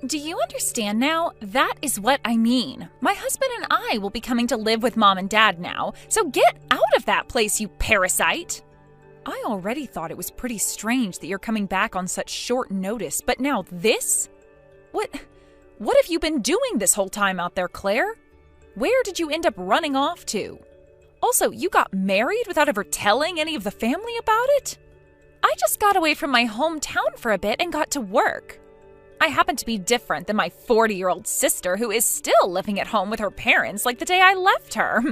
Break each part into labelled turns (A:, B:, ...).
A: Do you understand now? That is what I mean. My husband and I will be coming to live with Mom and Dad now, so get out of that place, you parasite! I already thought it was pretty strange that you're coming back on such short notice, but now this? What have you been doing this whole time out there, Claire? Where did you end up running off to? Also, you got married without ever telling any of the family about it? I just got away from my hometown for a bit and got to work. I happen to be different than my 40-year-old sister who is still living at home with her parents like the day I left her.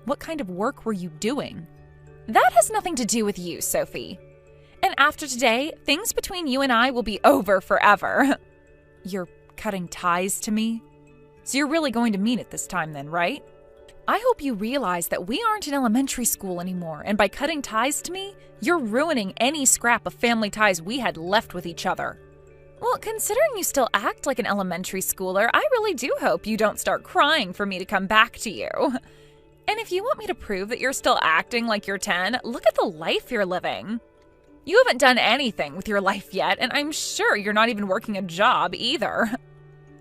A: What kind of work were you doing? That has nothing to do with you, Sophie. And after today, things between you and I will be over forever. You're cutting ties to me? So you're really going to mean it this time then, right? I hope you realize that we aren't in elementary school anymore, and by cutting ties to me, you're ruining any scrap of family ties we had left with each other. Well, considering you still act like an elementary schooler, I really do hope you don't start crying for me to come back to you. And if you want me to prove that you're still acting like you're 10, look at the life you're living. You haven't done anything with your life yet, and I'm sure you're not even working a job either.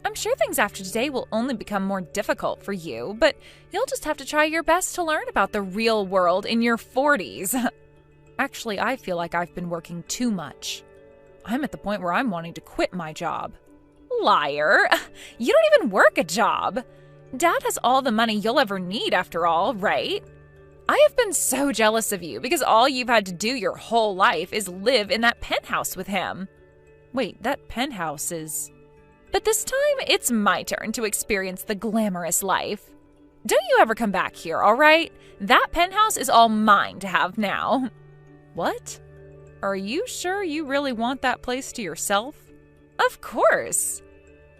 A: I'm sure things after today will only become more difficult for you, but you'll just have to try your best to learn about the real world in your 40s. Actually, I feel like I've been working too much. I'm at the point where I'm wanting to quit my job. Liar! You don't even work a job! Dad has all the money you'll ever need after all, right? I have been so jealous of you because all you've had to do your whole life is live in that penthouse with him. Wait, that penthouse is... But this time, it's my turn to experience the glamorous life. Don't you ever come back here, all right? That penthouse is all mine to have now. What? Are you sure you really want that place to yourself? Of course.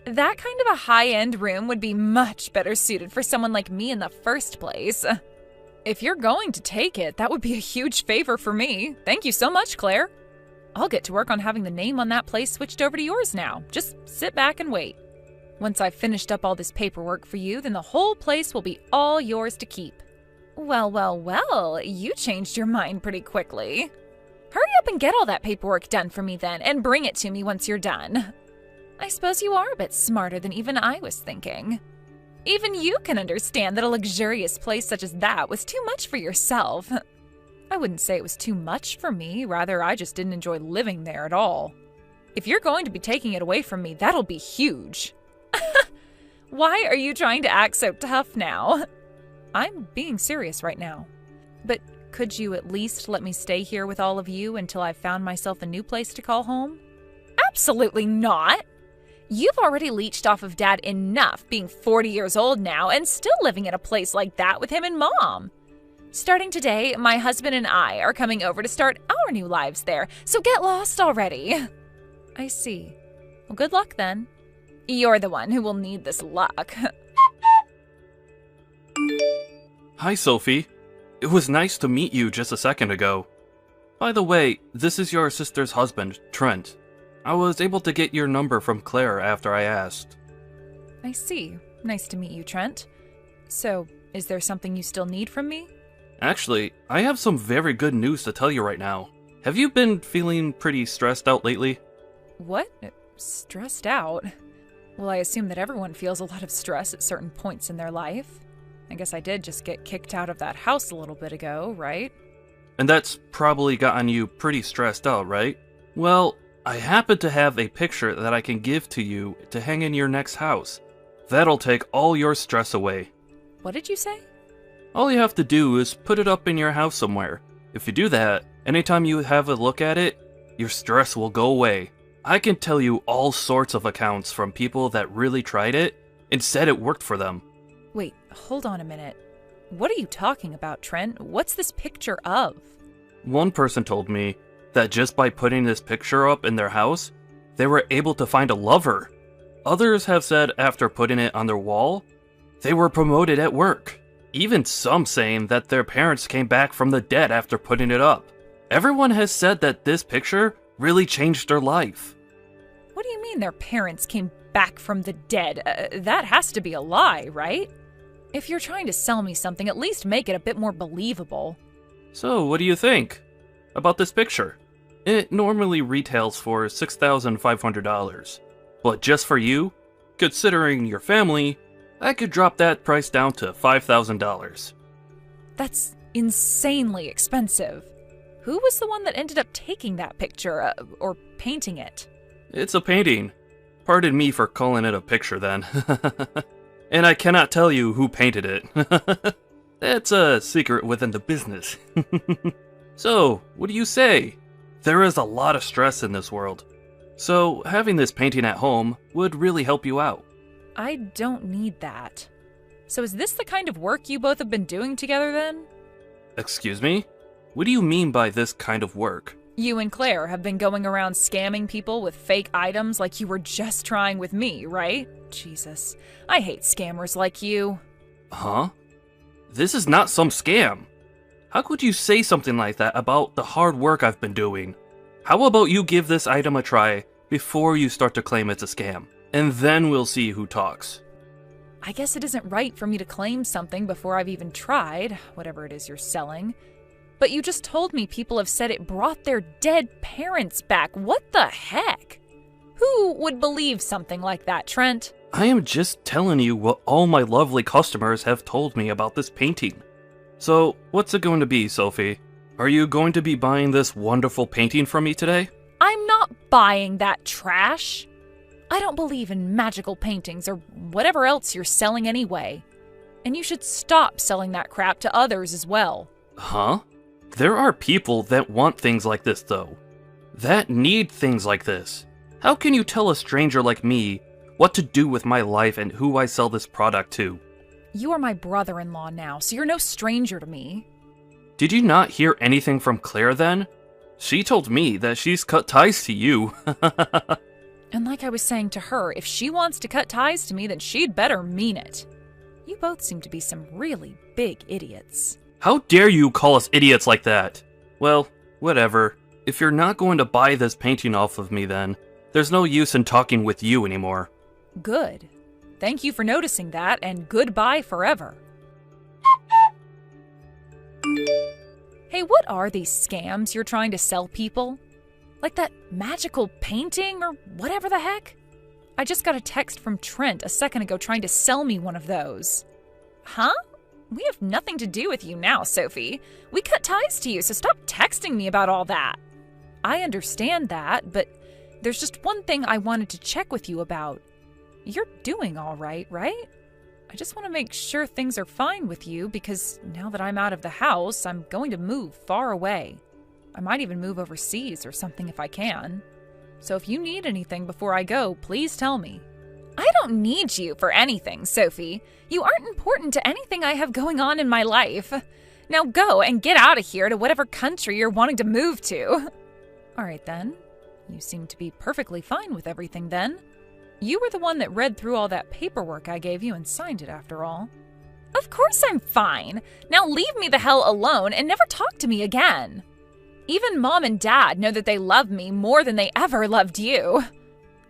A: That kind of a high-end room would be much better suited for someone like me in the first place. If you're going to take it, that would be a huge favor for me. Thank you so much, Claire. I'll get to work on having the name on that place switched over to yours now. Just sit back and wait. Once I've finished up all this paperwork for you, then the whole place will be all yours to keep. Well, you changed your mind pretty quickly. Hurry up and get all that paperwork done for me then, and bring it to me once you're done. I suppose you are a bit smarter than even I was thinking. Even you can understand that a luxurious place such as that was too much for yourself. I wouldn't say it was too much for me, rather I just didn't enjoy living there at all. If you're going to be taking it away from me, that'll be huge. Why are you trying to act so tough now? I'm being serious right now. But could you at least let me stay here with all of you until I've found myself a new place to call home? Absolutely not! You've already leached off of Dad enough being 40 years old now and still living in a place like that with him and Mom. Starting today, my husband and I are coming over to start our new lives there, so get lost already. I see. Well, good luck then. You're the one who will need this luck.
B: Hi, Sophie. It was nice to meet you just a second ago. By the way, this is your sister's husband, Trent. I was able to get your number from Claire after I asked.
A: I see. Nice to meet you, Trent. So, is there something you still need from me?
B: Actually, I have some very good news to tell you right now. Have you been feeling pretty stressed out lately?
A: What? Stressed out? Well, I assume that everyone feels a lot of stress at certain points in their life. I guess I did just get kicked out of that house a little bit ago, right?
B: And that's probably gotten you pretty stressed out, right? Well, I happen to have a picture that I can give to you to hang in your next house. That'll take all your stress away.
A: What did you say?
B: All you have to do is put it up in your house somewhere. If you do that, anytime you have a look at it, your stress will go away. I can tell you all sorts of accounts from people that really tried it and said it worked for them.
A: Wait, hold on a minute. What are you talking about, Trent? What's this picture of?
B: One person told me that just by putting this picture up in their house, they were able to find a lover. Others have said after putting it on their wall, they were promoted at work. Even some saying that their parents came back from the dead after putting it up. Everyone has said that this picture really changed their life.
A: What do you mean their parents came back from the dead? That has to be a lie, right? If you're trying to sell me something, at least make it a bit more believable.
B: So, what do you think about this picture? It normally retails for $6,500. But just for you, considering your family, I could drop that price down to $5,000.
A: That's insanely expensive. Who was the one that ended up taking that picture, or painting it?
B: It's a painting. Pardon me for calling it a picture then. And I cannot tell you who painted it. That's a secret within the business. So, what do you say? There is a lot of stress in this world. So, having this painting at home would really help you out.
A: I don't need that. So is this the kind of work you both have been doing together then?
B: Excuse me? What do you mean by this kind of work?
A: You and Claire have been going around scamming people with fake items like you were just trying with me, right? Jesus, I hate scammers like you.
B: Huh? This is not some scam. How could you say something like that about the hard work I've been doing? How about you give this item a try before you start to claim it's a scam? And then we'll see who talks.
A: I guess it isn't right for me to claim something before I've even tried, whatever it is you're selling. But you just told me people have said it brought their dead parents back. What the heck? Who would believe something like that, Trent?
B: I am just telling you what all my lovely customers have told me about this painting. So, what's it going to be, Sophie? Are you going to be buying this wonderful painting from me today?
A: I'm not buying that trash. I don't believe in magical paintings or whatever else you're selling anyway. And you should stop selling that crap to others as well.
B: Huh? There are people that want things like this, though. That need things like this. How can you tell a stranger like me what to do with my life and who I sell this product to?
A: You are my brother-in-law now, so you're no stranger to me.
B: Did you not hear anything from Claire then? She told me that she's cut ties to you.
A: And like I was saying to her, if she wants to cut ties to me, then she'd better mean it. You both seem to be some really big idiots.
B: How dare you call us idiots like that? Well, whatever. If you're not going to buy this painting off of me then, there's no use in talking with you anymore.
A: Good. Thank you for noticing that, and goodbye forever. Hey, what are these scams you're trying to sell people? Like that magical painting or whatever the heck? I just got a text from Trent a second ago trying to sell me one of those. Huh? We have nothing to do with you now, Sophie. We cut ties to you, so stop texting me about all that. I understand that, but there's just one thing I wanted to check with you about. You're doing all right, right? I just want to make sure things are fine with you because now that I'm out of the house, I'm going to move far away. I might even move overseas or something if I can. So if you need anything before I go, please tell me. I don't need you for anything, Sophie. You aren't important to anything I have going on in my life. Now go and get out of here to whatever country you're wanting to move to. All right then. You seem to be perfectly fine with everything then. You were the one that read through all that paperwork I gave you and signed it after all. Of course I'm fine. Now leave me the hell alone and never talk to me again. Even Mom and Dad know that they love me more than they ever loved you.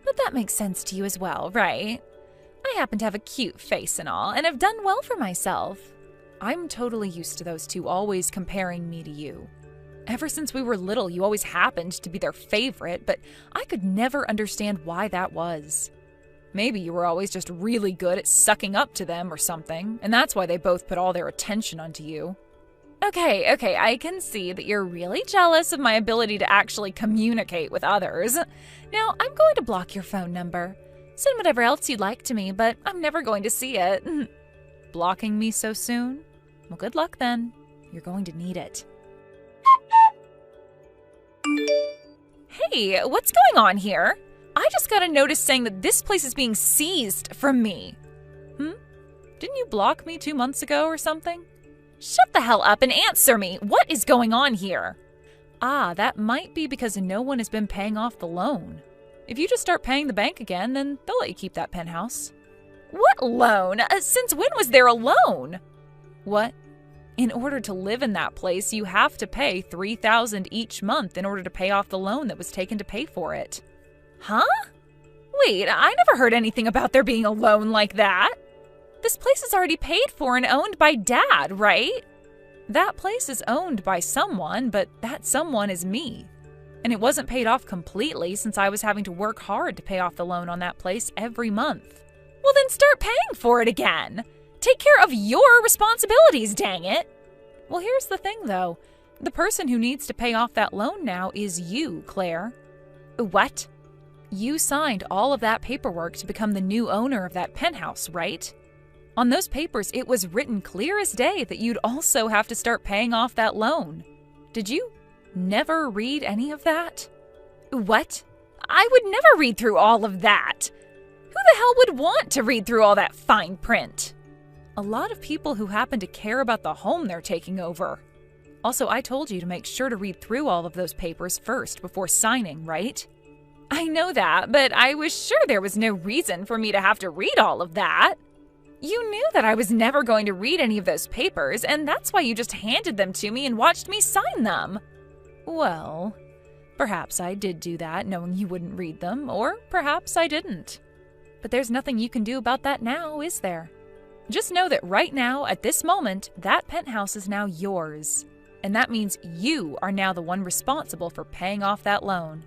A: But that makes sense to you as well, right? I happen to have a cute face and all, and have done well for myself. I'm totally used to those two always comparing me to you. Ever since we were little, you always happened to be their favorite, but I could never understand why that was. Maybe you were always just really good at sucking up to them or something, and that's why they both put all their attention onto you. Okay, I can see that you're really jealous of my ability to actually communicate with others. Now, I'm going to block your phone number. Send whatever else you'd like to me, but I'm never going to see it. Blocking me so soon? Well, good luck then. You're going to need it. Hey, what's going on here? I just got a notice saying that this place is being seized from me. Didn't you block me 2 months ago or something? Shut the hell up and answer me. What is going on here? Ah, that might be because no one has been paying off the loan. If you just start paying the bank again, then they'll let you keep that penthouse. What loan? Since when was there a loan? What? In order to live in that place, you have to pay $3,000 each month in order to pay off the loan that was taken to pay for it. Huh? Wait, I never heard anything about there being a loan like that. This place is already paid for and owned by Dad, right? That place is owned by someone, but that someone is me. And it wasn't paid off completely since I was having to work hard to pay off the loan on that place every month. Well, then start paying for it again. Take care of your responsibilities, dang it. Well, here's the thing, though. The person who needs to pay off that loan now is you, Claire. What? You signed all of that paperwork to become the new owner of that penthouse, right? On those papers, it was written clear as day that you'd also have to start paying off that loan. Did you never read any of that? What? I would never read through all of that. Who the hell would want to read through all that fine print? A lot of people who happen to care about the home they're taking over. Also, I told you to make sure to read through all of those papers first before signing, right? I know that, but I was sure there was no reason for me to have to read all of that. You knew that I was never going to read any of those papers, and that's why you just handed them to me and watched me sign them. Well, perhaps I did do that knowing you wouldn't read them, or perhaps I didn't. But there's nothing you can do about that now, is there? Just know that right now, at this moment, that penthouse is now yours. And that means you are now the one responsible for paying off that loan.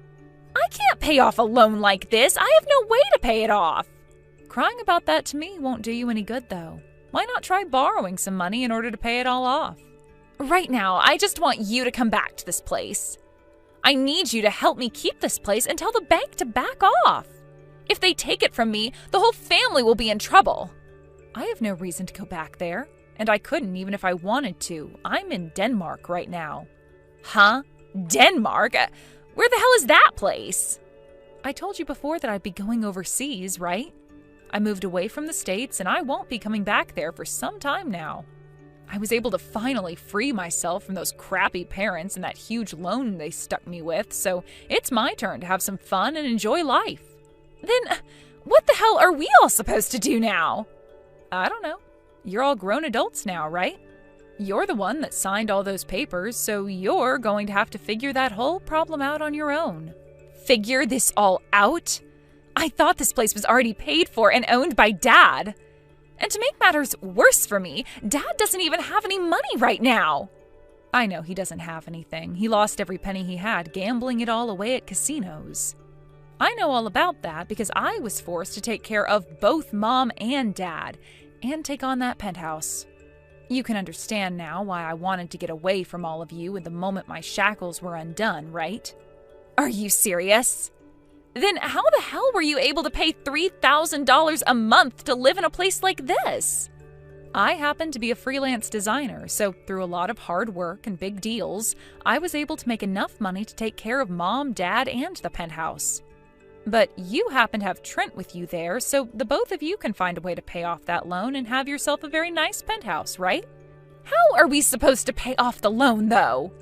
A: I can't pay off a loan like this. I have no way to pay it off. Crying about that to me won't do you any good, though. Why not try borrowing some money in order to pay it all off? Right now, I just want you to come back to this place. I need you to help me keep this place and tell the bank to back off. If they take it from me, the whole family will be in trouble. I have no reason to go back there, and I couldn't even if I wanted to. I'm in Denmark right now. Huh? Denmark? Where the hell is that place? I told you before that I'd be going overseas, right? I moved away from the States, and I won't be coming back there for some time now. I was able to finally free myself from those crappy parents and that huge loan they stuck me with, so it's my turn to have some fun and enjoy life. Then, what the hell are we all supposed to do now? I don't know. You're all grown adults now, right? You're the one that signed all those papers, so you're going to have to figure that whole problem out on your own. Figure this all out? I thought this place was already paid for and owned by Dad. And to make matters worse for me, Dad doesn't even have any money right now. I know he doesn't have anything. He lost every penny he had, gambling it all away at casinos. I know all about that because I was forced to take care of both Mom and Dad and take on that penthouse. You can understand now why I wanted to get away from all of you at the moment my shackles were undone, right? Are you serious? Then how the hell were you able to pay $3,000 a month to live in a place like this? I happen to be a freelance designer, so through a lot of hard work and big deals, I was able to make enough money to take care of Mom, Dad, and the penthouse. But you happen to have Trent with you there, so the both of you can find a way to pay off that loan and have yourself a very nice penthouse, right? How are we supposed to pay off the loan, though?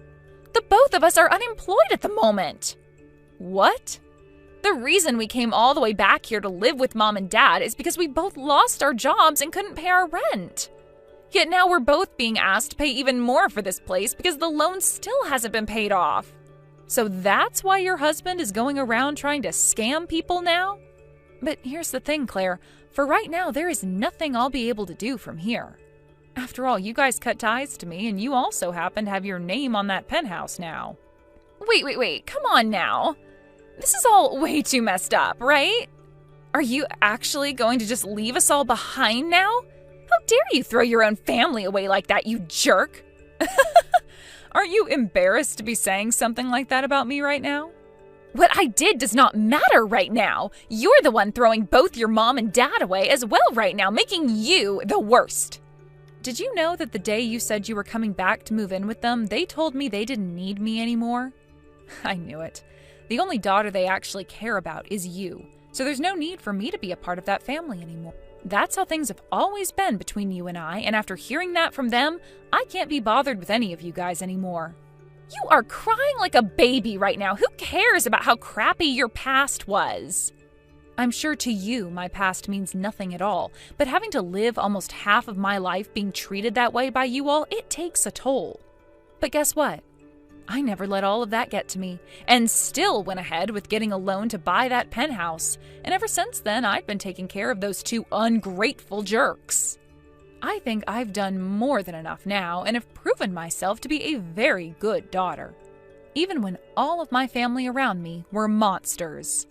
A: The both of us are unemployed at the moment. What? The reason we came all the way back here to live with Mom and Dad is because we both lost our jobs and couldn't pay our rent. Yet now we're both being asked to pay even more for this place because the loan still hasn't been paid off. So that's why your husband is going around trying to scam people now? But here's the thing, Claire. For right now, there is nothing I'll be able to do from here. After all, you guys cut ties to me, and you also happen to have your name on that penthouse now. Wait, come on now. This is all way too messed up, right? Are you actually going to just leave us all behind now? How dare you throw your own family away like that, you jerk? Aren't you embarrassed to be saying something like that about me right now? What I did does not matter right now. You're the one throwing both your mom and dad away as well right now, making you the worst. Did you know that the day you said you were coming back to move in with them, they told me they didn't need me anymore? I knew it. The only daughter they actually care about is you, so there's no need for me to be a part of that family anymore. That's how things have always been between you and I, and after hearing that from them, I can't be bothered with any of you guys anymore. You are crying like a baby right now. Who cares about how crappy your past was? I'm sure to you, my past means nothing at all, but having to live almost half of my life being treated that way by you all, it takes a toll. But guess what? I never let all of that get to me, and still went ahead with getting a loan to buy that penthouse, and ever since then I've been taking care of those two ungrateful jerks. I think I've done more than enough now, and have proven myself to be a very good daughter. even when all of my family around me were monsters.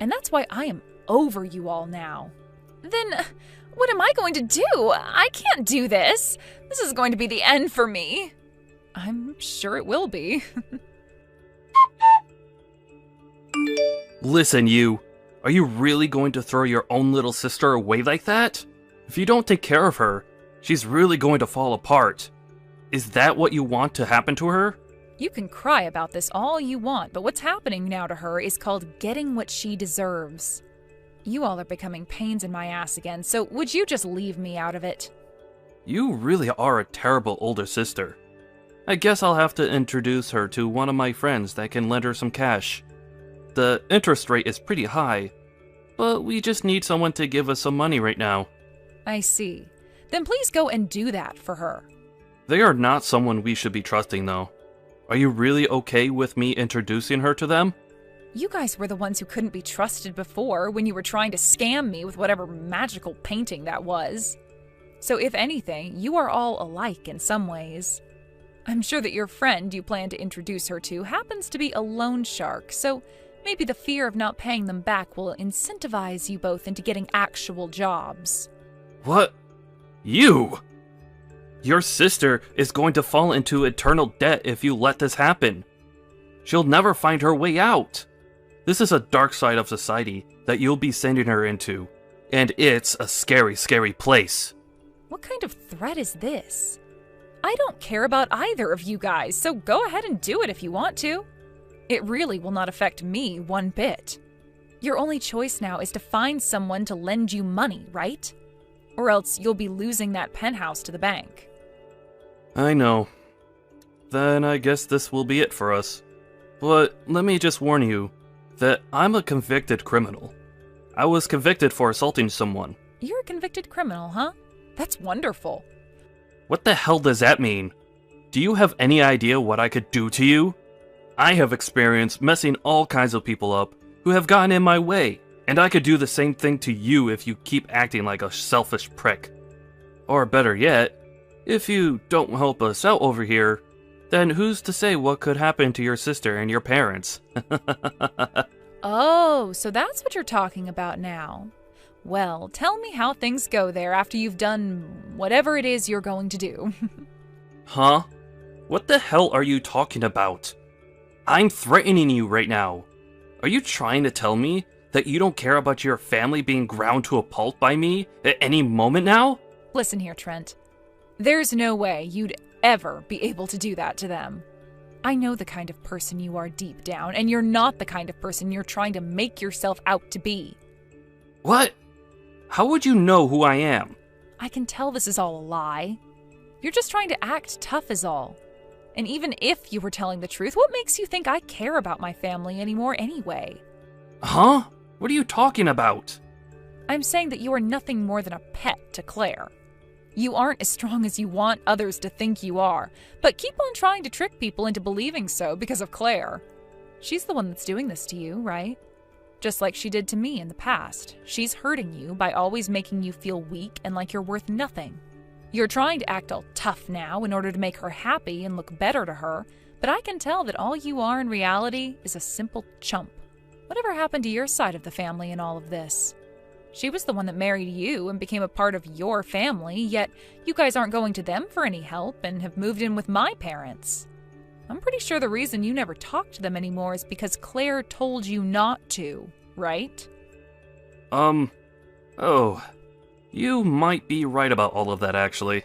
A: And that's why I am over you all now. Then what am I going to do? I can't do this. This is going to be the end for me. I'm sure it will be.
B: Listen, you. Are you really going to throw your own little sister away like that? If you don't take care of her, she's really going to fall apart. Is that what you want to happen to her?
A: You can cry about this all you want, but what's happening now to her is called getting what she deserves. You all are becoming pains in my ass again, so would you just leave me out of it?
B: You really are a terrible older sister. I guess I'll have to introduce her to one of my friends that can lend her some cash. The interest rate is pretty high, but we just need someone to give us some money right now.
A: I see. Then please go and do that for her.
B: They are not someone we should be trusting, though. Are you really okay with me introducing her to them?
A: You guys were the ones who couldn't be trusted before when you were trying to scam me with whatever magical painting that was. So if anything, you are all alike in some ways. I'm sure that your friend you plan to introduce her to happens to be a loan shark, so maybe the fear of not paying them back will incentivize you both into getting actual jobs.
B: What? You? Your sister is going to fall into eternal debt if you let this happen. She'll never find her way out. This is a dark side of society that you'll be sending her into, and it's a scary, scary place.
A: What kind of threat is this? I don't care about either of you guys, so go ahead and do it if you want to. It really will not affect me one bit. Your only choice now is to find someone to lend you money, right? Or else you'll be losing that penthouse to the bank.
B: I know. Then I guess this will be it for us. But let me just warn you that I'm a convicted criminal. I was convicted for assaulting someone.
A: You're a convicted criminal, huh? That's wonderful.
B: What the hell does that mean? Do you have any idea what I could do to you? I have experience messing all kinds of people up who have gotten in my way, and I could do the same thing to you if you keep acting like a selfish prick. Or better yet, if you don't help us out over here, then who's to say what could happen to your sister and your parents?
A: Oh, so that's what you're talking about now. Well, tell me how things go there after you've done whatever it is you're going to do.
B: Huh? What the hell are you talking about? I'm threatening you right now. Are you trying to tell me that you don't care about your family being ground to a pulp by me at any moment now?
A: Listen here, Trent. There's no way you'd ever be able to do that to them. I know the kind of person you are deep down, and you're not the kind of person you're trying to make yourself out to be.
B: What? How would you know who I am?
A: I can tell this is all a lie. You're just trying to act tough is all. And even if you were telling the truth, what makes you think I care about my family anymore anyway?
B: Huh? What are you talking about?
A: I'm saying that you are nothing more than a pet to Claire. You aren't as strong as you want others to think you are, but keep on trying to trick people into believing so because of Claire. She's the one that's doing this to you, right? Just like she did to me in the past. She's hurting you by always making you feel weak and like you're worth nothing. You're trying to act all tough now in order to make her happy and look better to her, but I can tell that all you are in reality is a simple chump. Whatever happened to your side of the family in all of this? She was the one that married you and became a part of your family, yet you guys aren't going to them for any help and have moved in with my parents. I'm pretty sure the reason you never talk to them anymore is because Claire told you not to, right?
B: Oh, you might be right about all of that, actually.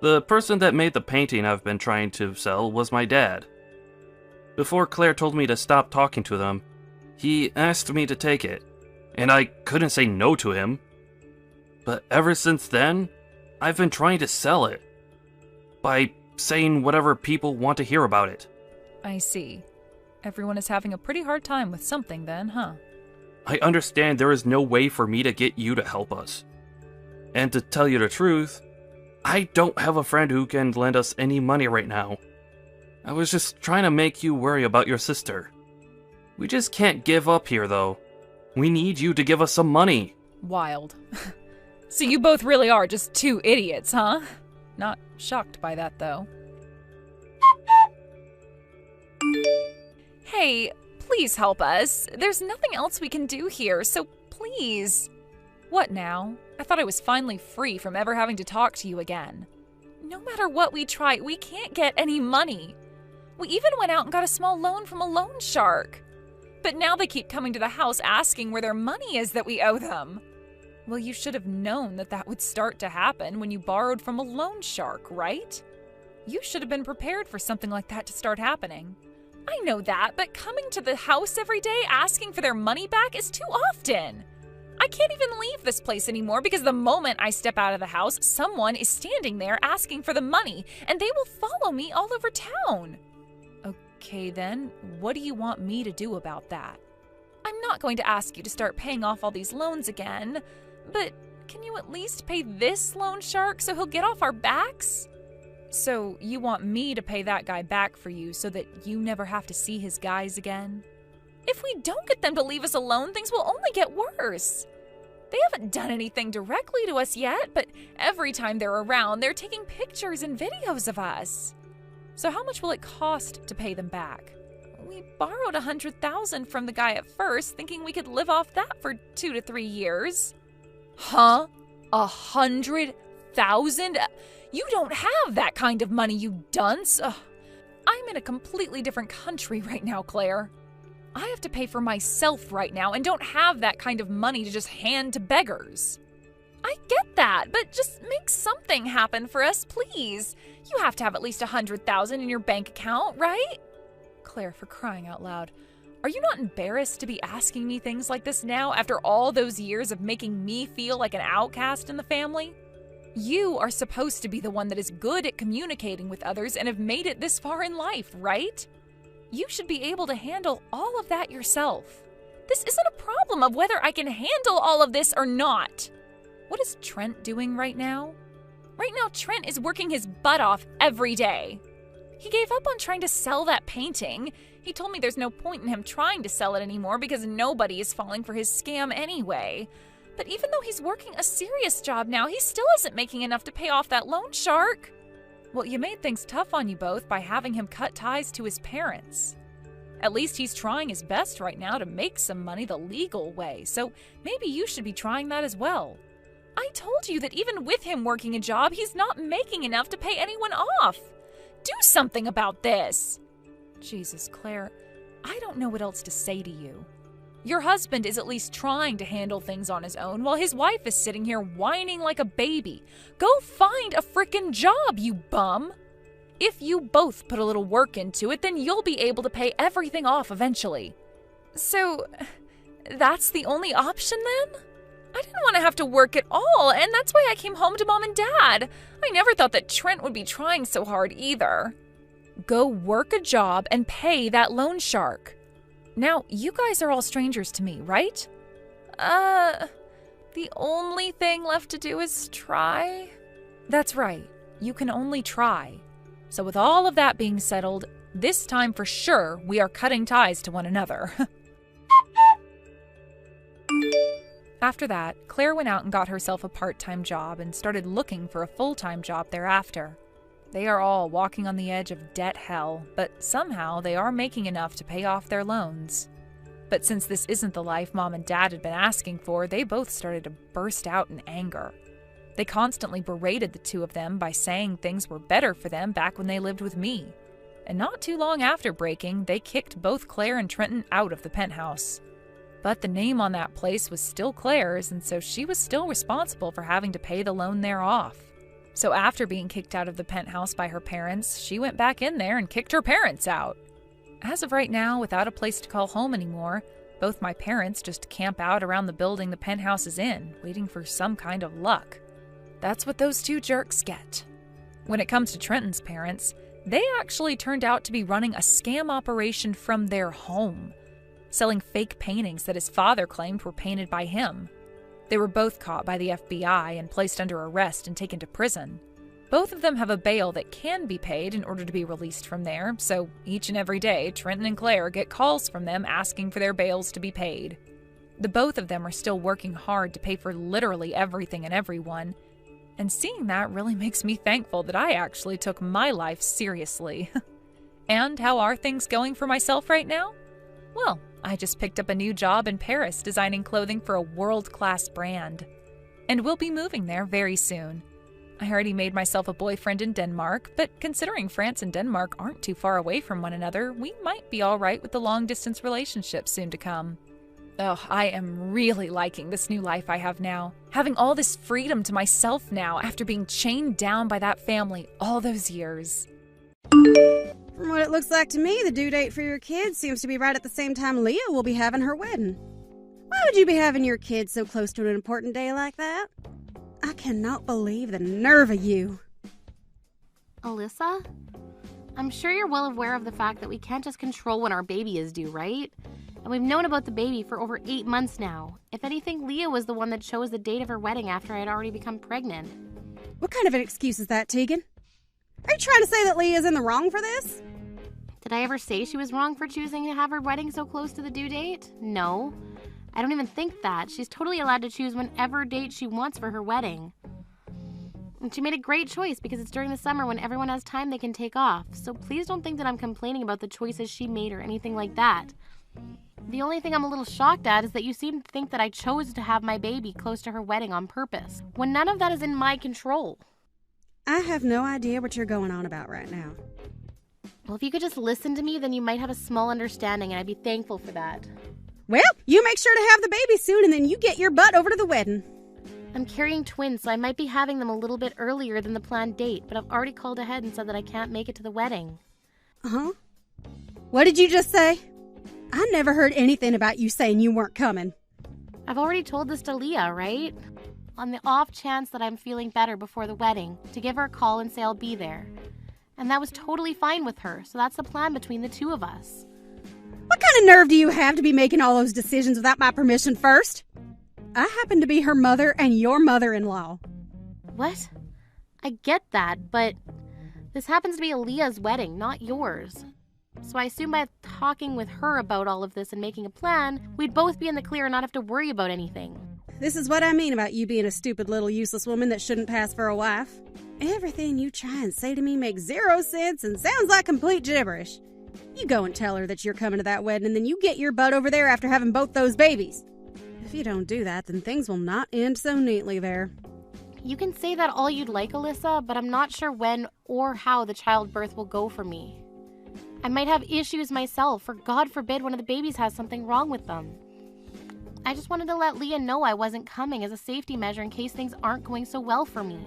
B: The person that made the painting I've been trying to sell was my dad. Before Claire told me to stop talking to them, he asked me to take it, and I couldn't say no to him. But ever since then, I've been trying to sell it, by saying whatever people want to hear about it.
A: I see. Everyone is having a pretty hard time with something then, huh?
B: I understand there is no way for me to get you to help us. And to tell you the truth, I don't have a friend who can lend us any money right now. I was just trying to make you worry about your sister. We just can't give up here, though. We need you to give us some money.
A: Wild. So you both really are just two idiots, huh? Not shocked by that, though. Hey, please help us. There's nothing else we can do here, so please. What now? I thought I was finally free from ever having to talk to you again. No matter what we try, we can't get any money. We even went out and got a small loan from a loan shark. But now they keep coming to the house asking where their money is that we owe them. Well, you should have known that that would start to happen when you borrowed from a loan shark, right? You should have been prepared for something like that to start happening. I know that, but coming to the house every day asking for their money back is too often. I can't even leave this place anymore because the moment I step out of the house, someone is standing there asking for the money, and they will follow me all over town. Okay then, what do you want me to do about that? I'm not going to ask you to start paying off all these loans again, but can you at least pay this loan shark so he'll get off our backs? So you want me to pay that guy back for you so that you never have to see his guys again? If we don't get them to leave us alone, things will only get worse. They haven't done anything directly to us yet, but every time they're around, they're taking pictures and videos of us. So how much will it cost to pay them back? We borrowed $100,000 from the guy at first, thinking we could live off that for 2 to 3 years. Huh? $100,000? You don't have that kind of money, you dunce. Ugh. I'm in a completely different country right now, Claire. I have to pay for myself right now and don't have that kind of money to just hand to beggars. I get that, but just make something happen for us, please. You have to have at least $100,000 in your bank account, right? Claire, for crying out loud, are you not embarrassed to be asking me things like this now after all those years of making me feel like an outcast in the family? You are supposed to be the one that is good at communicating with others and have made it this far in life, right? You should be able to handle all of that yourself. This isn't a problem of whether I can handle all of this or not. What is Trent doing right now? Right now, Trent is working his butt off every day. He gave up on trying to sell that painting. He told me there's no point in him trying to sell it anymore because nobody is falling for his scam anyway. But even though he's working a serious job now, he still isn't making enough to pay off that loan shark. Well, you made things tough on you both by having him cut ties to his parents. At least he's trying his best right now to make some money the legal way, so maybe you should be trying that as well. I told you that even with him working a job, he's not making enough to pay anyone off. Do something about this. Jesus, Claire, I don't know what else to say to you. Your husband is at least trying to handle things on his own while his wife is sitting here whining like a baby. Go find a frickin' job, you bum! If you both put a little work into it, then you'll be able to pay everything off eventually. So, that's the only option then? I didn't want to have to work at all, and that's why I came home to Mom and Dad. I never thought that Trent would be trying so hard either. Go work a job and pay that loan shark. Now, you guys are all strangers to me, right? The only thing left to do is try? That's right. You can only try. So with all of that being settled, this time for sure we are cutting ties to one another. After that, Claire went out and got herself a part-time job and started looking for a full-time job thereafter. They are all walking on the edge of debt hell, but somehow they are making enough to pay off their loans. But since this isn't the life Mom and Dad had been asking for, they both started to burst out in anger. They constantly berated the two of them by saying things were better for them back when they lived with me. And not too long after breaking, they kicked both Claire and Trenton out of the penthouse. But the name on that place was still Claire's, and so she was still responsible for having to pay the loan there off. So after being kicked out of the penthouse by her parents, she went back in there and kicked her parents out. As of right now, without a place to call home anymore, both my parents just camp out around the building the penthouse is in, waiting for some kind of luck. That's what those two jerks get. When it comes to Trenton's parents, they actually turned out to be running a scam operation from their home, selling fake paintings that his father claimed were painted by him. They were both caught by the FBI and placed under arrest and taken to prison. Both of them have a bail that can be paid in order to be released from there, so each and every day, Trenton and Claire get calls from them asking for their bails to be paid. The both of them are still working hard to pay for literally everything and everyone, and seeing that really makes me thankful that I actually took my life seriously. And how are things going for myself right now? Well, I just picked up a new job in Paris designing clothing for a world-class brand. And we'll be moving there very soon. I already made myself a boyfriend in Denmark, but considering France and Denmark aren't too far away from one another, we might be all right with the long-distance relationship soon to come. Oh, I am really liking this new life I have now. Having all this freedom to myself now after being chained down by that family all those years.
C: From what it looks like to me, the due date for your kids seems to be right at the same time Leah will be having her wedding. Why would you be having your kids so close to an important day like that? I cannot believe the nerve of you.
D: Alyssa? I'm sure you're well aware of the fact that we can't just control when our baby is due, right? And we've known about the baby for over 8 months now. If anything, Leah was the one that chose the date of her wedding after I had already become pregnant.
C: What kind of an excuse is that, Tegan? Are you trying to say that Leah's in the wrong for this?
D: Did I ever say she was wrong for choosing to have her wedding so close to the due date? No. I don't even think that. She's totally allowed to choose whenever date she wants for her wedding. And she made a great choice because it's during the summer when everyone has time they can take off. So please don't think that I'm complaining about the choices she made or anything like that. The only thing I'm a little shocked at is that you seem to think that I chose to have my baby close to her wedding on purpose, when none of that is in my control.
C: I have no idea what you're going on about right now.
D: Well, if you could just listen to me, then you might have a small understanding, and I'd be thankful for that.
C: Well, you make sure to have the baby soon, and then you get your butt over to the wedding.
D: I'm carrying twins, so I might be having them a little bit earlier than the planned date, but I've already called ahead and said that I can't make it to the wedding.
C: Uh-huh. What did you just say? I never heard anything about you saying you weren't coming.
D: I've already told this to Leah, right? On the off chance that I'm feeling better before the wedding, to give her a call and say I'll be there. And that was totally fine with her, so that's the plan between the two of us.
C: What kind of nerve do you have to be making all those decisions without my permission first? I happen to be her mother and your mother-in-law.
D: What? I get that, but this happens to be Aaliyah's wedding, not yours. So I assume by talking with her about all of this and making a plan, we'd both be in the clear and not have to worry about anything.
C: This is what I mean about you being a stupid little useless woman that shouldn't pass for a wife. Everything you try and say to me makes 0 sense and sounds like complete gibberish. You go and tell her that you're coming to that wedding, and then you get your butt over there after having both those babies. If you don't do that, then things will not end so neatly there.
D: You can say that all you'd like, Alyssa, but I'm not sure when or how the childbirth will go for me. I might have issues myself, or God forbid one of the babies has something wrong with them. I just wanted to let Leah know I wasn't coming as a safety measure in case things aren't going so well for me.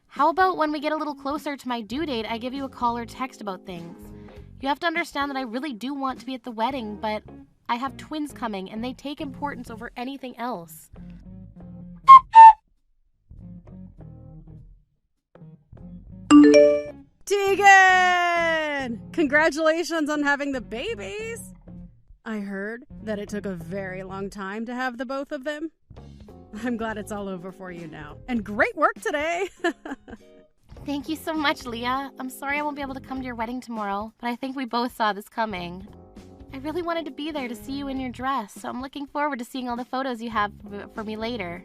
D: How about when we get a little closer to my due date, I give you a call or text about things? You have to understand that I really do want to be at the wedding, but I have twins coming and they take importance over anything else.
C: Tegan! Congratulations on having the babies! I heard that it took a very long time to have the both of them. I'm glad it's all over for you now. And great work today!
D: Thank you so much, Leah. I'm sorry I won't be able to come to your wedding tomorrow, but I think we both saw this coming. I really wanted to be there to see you in your dress, so I'm looking forward to seeing all the photos you have for me later.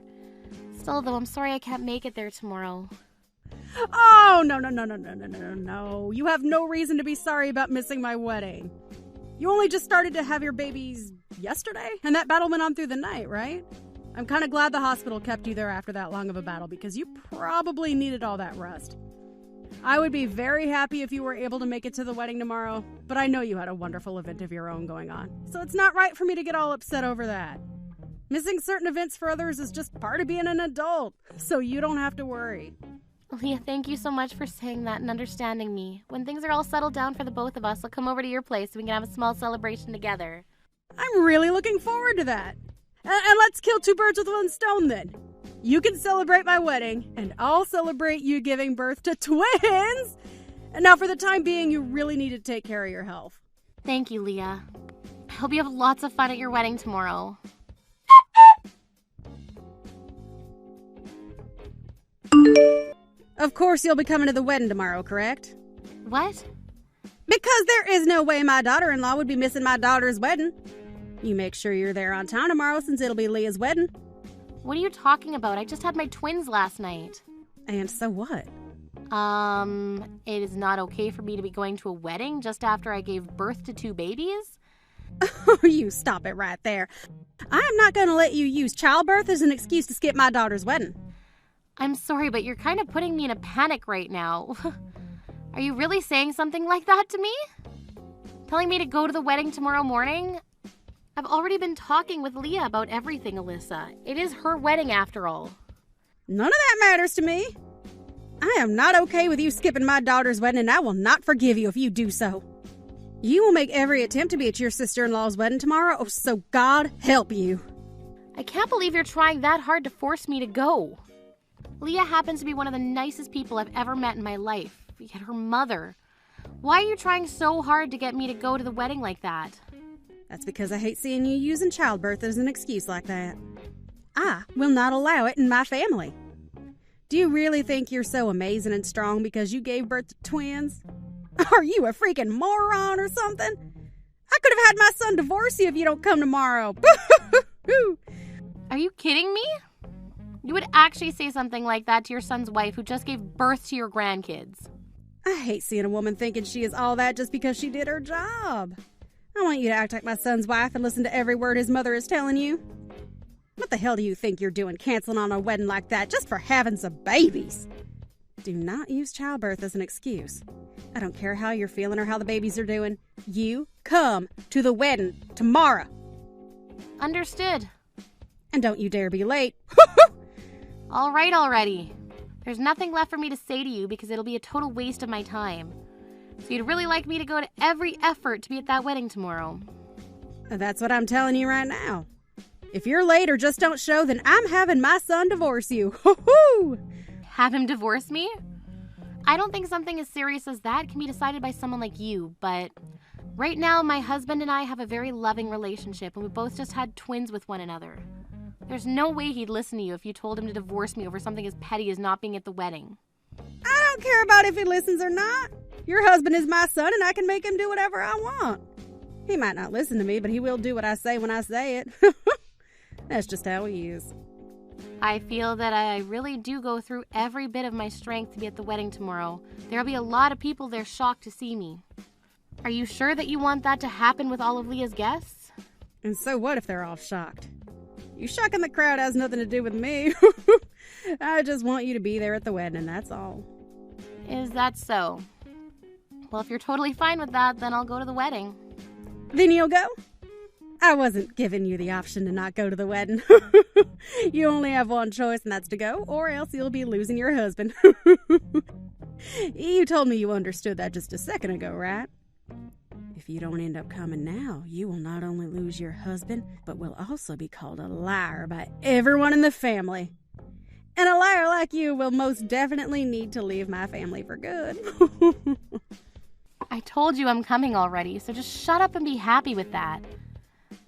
D: Still, though, I'm sorry I can't make it there tomorrow.
C: Oh, no. You have no reason to be sorry about missing my wedding. You only just started to have your babies yesterday, and that battle went on through the night, right? I'm kind of glad the hospital kept you there after that long of a battle because you probably needed all that rest. I would be very happy if you were able to make it to the wedding tomorrow, but I know you had a wonderful event of your own going on, so it's not right for me to get all upset over that. Missing certain events for others is just part of being an adult, so you don't have to worry.
D: Leah, thank you so much for saying that and understanding me. When things are all settled down for the both of us, I'll come over to your place so we can have a small celebration together.
C: I'm really looking forward to that. And let's kill 2 birds with 1 stone then. You can celebrate my wedding, and I'll celebrate you giving birth to twins. And now for the time being, you really need to take care of your health.
D: Thank you, Leah. I hope you have lots of fun at your wedding tomorrow.
C: Of course you'll be coming to the wedding tomorrow, correct?
D: What?
C: Because there is no way my daughter-in-law would be missing my daughter's wedding. You make sure you're there on time tomorrow since it'll be Leah's wedding.
D: What are you talking about? I just had my twins last night.
C: And so what?
D: It is not okay for me to be going to a wedding just after I gave birth to 2 babies?
C: Oh, you stop it right there. I am not going to let you use childbirth as an excuse to skip my daughter's wedding.
D: I'm sorry, but you're kind of putting me in a panic right now. Are you really saying something like that to me? Telling me to go to the wedding tomorrow morning? I've already been talking with Leah about everything, Alyssa. It is her wedding after all.
C: None of that matters to me. I am not okay with you skipping my daughter's wedding, and I will not forgive you if you do so. You will make every attempt to be at your sister-in-law's wedding tomorrow, so God help you.
D: I can't believe you're trying that hard to force me to go. Leah happens to be one of the nicest people I've ever met in my life, yet her mother. Why are you trying so hard to get me to go to the wedding like that?
C: That's because I hate seeing you using childbirth as an excuse like that. I will not allow it in my family. Do you really think you're so amazing and strong because you gave birth to twins? Are you a freaking moron or something? I could have had my son divorce you if you don't come tomorrow.
D: Are you kidding me? You would actually say something like that to your son's wife who just gave birth to your grandkids.
C: I hate seeing a woman thinking she is all that just because she did her job. I want you to act like my son's wife and listen to every word his mother is telling you. What the hell do you think you're doing canceling on a wedding like that just for having some babies? Do not use childbirth as an excuse. I don't care how you're feeling or how the babies are doing. You come to the wedding tomorrow.
D: Understood.
C: And don't you dare be late.
D: All right already. There's nothing left for me to say to you because it'll be a total waste of my time. So you'd really like me to go to every effort to be at that wedding tomorrow.
C: That's what I'm telling you right now. If you're late or just don't show, then I'm having my son divorce you. Hoo-hoo!
D: Have him divorce me? I don't think something as serious as that can be decided by someone like you, but right now my husband and I have a very loving relationship and we both just had twins with one another. There's no way he'd listen to you if you told him to divorce me over something as petty as not being at the wedding.
C: I don't care about if he listens or not. Your husband is my son and I can make him do whatever I want. He might not listen to me, but he will do what I say when I say it. That's just how he is.
D: I feel that I really do go through every bit of my strength to be at the wedding tomorrow. There'll be a lot of people there shocked to see me. Are you sure that you want that to happen with all of Leah's guests?
C: And so what if they're all shocked? You shocking the crowd has nothing to do with me. I just want you to be there at the wedding, and that's all.
D: Is that so? Well, if you're totally fine with that, then I'll go to the wedding.
C: Then you'll go? I wasn't giving you the option to not go to the wedding. You only have one choice, and that's to go, or else you'll be losing your husband. You told me you understood that just a second ago, right? If you don't end up coming now, you will not only lose your husband, but will also be called a liar by everyone in the family. And a liar like you will most definitely need to leave my family for good.
D: I told you I'm coming already, so just shut up and be happy with that.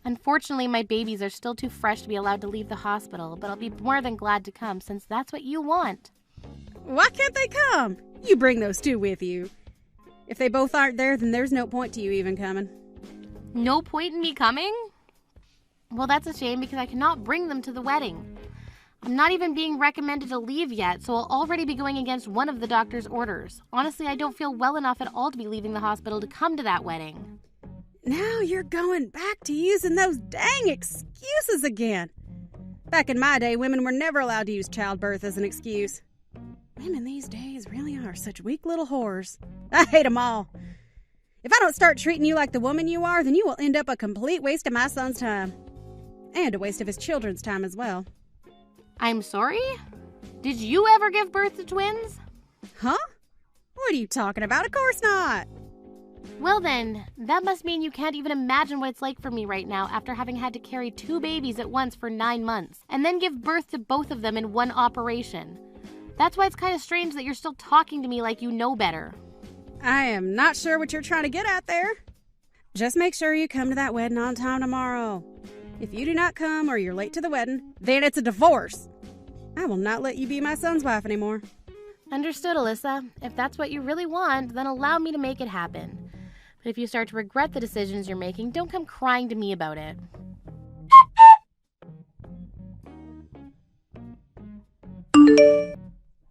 D: Unfortunately, my babies are still too fresh to be allowed to leave the hospital, but I'll be more than glad to come since that's what you want.
C: Why can't they come? You bring those two with you. If they both aren't there, then there's no point to you even coming.
D: No point in me coming? Well, that's a shame because I cannot bring them to the wedding. I'm not even being recommended to leave yet, so I'll already be going against one of the doctor's orders. Honestly, I don't feel well enough at all to be leaving the hospital to come to that wedding.
C: Now you're going back to using those dang excuses again. Back in my day, women were never allowed to use childbirth as an excuse. Women these days really are such weak little whores. I hate them all. If I don't start treating you like the woman you are, then you will end up a complete waste of my son's time. And a waste of his children's time as well.
D: I'm sorry? Did you ever give birth to twins?
C: Huh? What are you talking about? Of course not.
D: Well then, that must mean you can't even imagine what it's like for me right now after having had to carry 2 babies at once for 9 months, and then give birth to both of them in one operation. That's why it's kind of strange that you're still talking to me like you know better.
C: I am not sure what you're trying to get at there. Just make sure you come to that wedding on time tomorrow. If you do not come or you're late to the wedding, then it's a divorce. I will not let you be my son's wife anymore.
D: Understood, Alyssa. If that's what you really want, then allow me to make it happen. But if you start to regret the decisions you're making, don't come crying to me about it.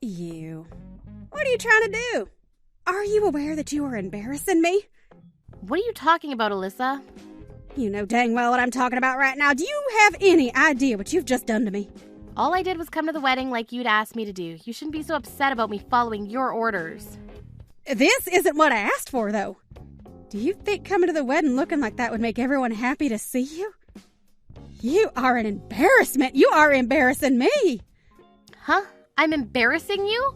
C: You. What are you trying to do? Are you aware that you are embarrassing me?
D: What are you talking about, Alyssa?
C: You know dang well what I'm talking about right now. Do you have any idea what you've just done to me?
D: All I did was come to the wedding like you'd asked me to do. You shouldn't be so upset about me following your orders.
C: This isn't what I asked for, though. Do you think coming to the wedding looking like that would make everyone happy to see you? You are an embarrassment. You are embarrassing me.
D: Huh? I'm embarrassing you?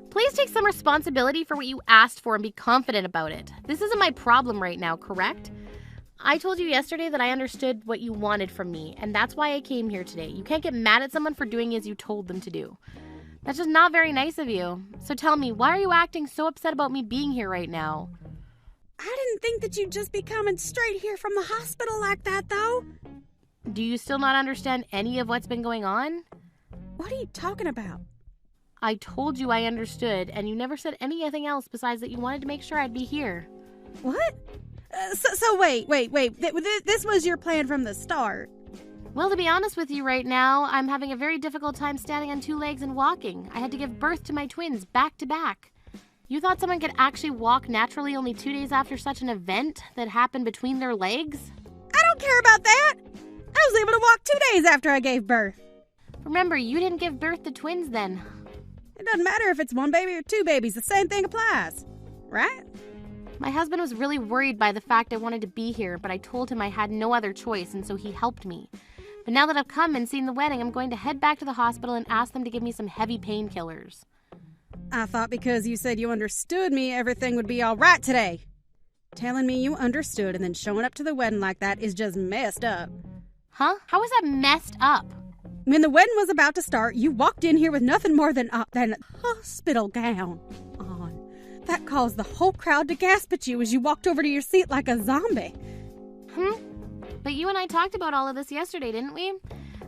D: Please take some responsibility for what you asked for and be confident about it. This isn't my problem right now, correct? I told you yesterday that I understood what you wanted from me, and that's why I came here today. You can't get mad at someone for doing as you told them to do. That's just not very nice of you. So tell me, why are you acting so upset about me being here right now?
C: I didn't think that you'd just be coming straight here from the hospital like that, though.
D: Do you still not understand any of what's been going on?
C: What are you talking about?
D: I told you I understood, and you never said anything else besides that you wanted to make sure I'd be here.
C: What? So wait. This was your plan from the start.
D: Well, to be honest with you right now, I'm having a very difficult time standing on two legs and walking. I had to give birth to my twins back to back. You thought someone could actually walk naturally only 2 days after such an event that happened between their legs?
C: I don't care about that. I was able to walk 2 days after I gave birth.
D: Remember, you didn't give birth to twins then.
C: It doesn't matter if it's one baby or two babies. The same thing applies, right?
D: My husband was really worried by the fact I wanted to be here, but I told him I had no other choice, and so he helped me. But now that I've come and seen the wedding, I'm going to head back to the hospital and ask them to give me some heavy painkillers.
C: I thought because you said you understood me, everything would be all right today. Telling me you understood and then showing up to the wedding like that is just messed up.
D: Huh? How is that messed up?
C: When the wedding was about to start, you walked in here with nothing more than a hospital gown on. That caused the whole crowd to gasp at you as you walked over to your seat like a zombie.
D: But you and I talked about all of this yesterday, didn't we?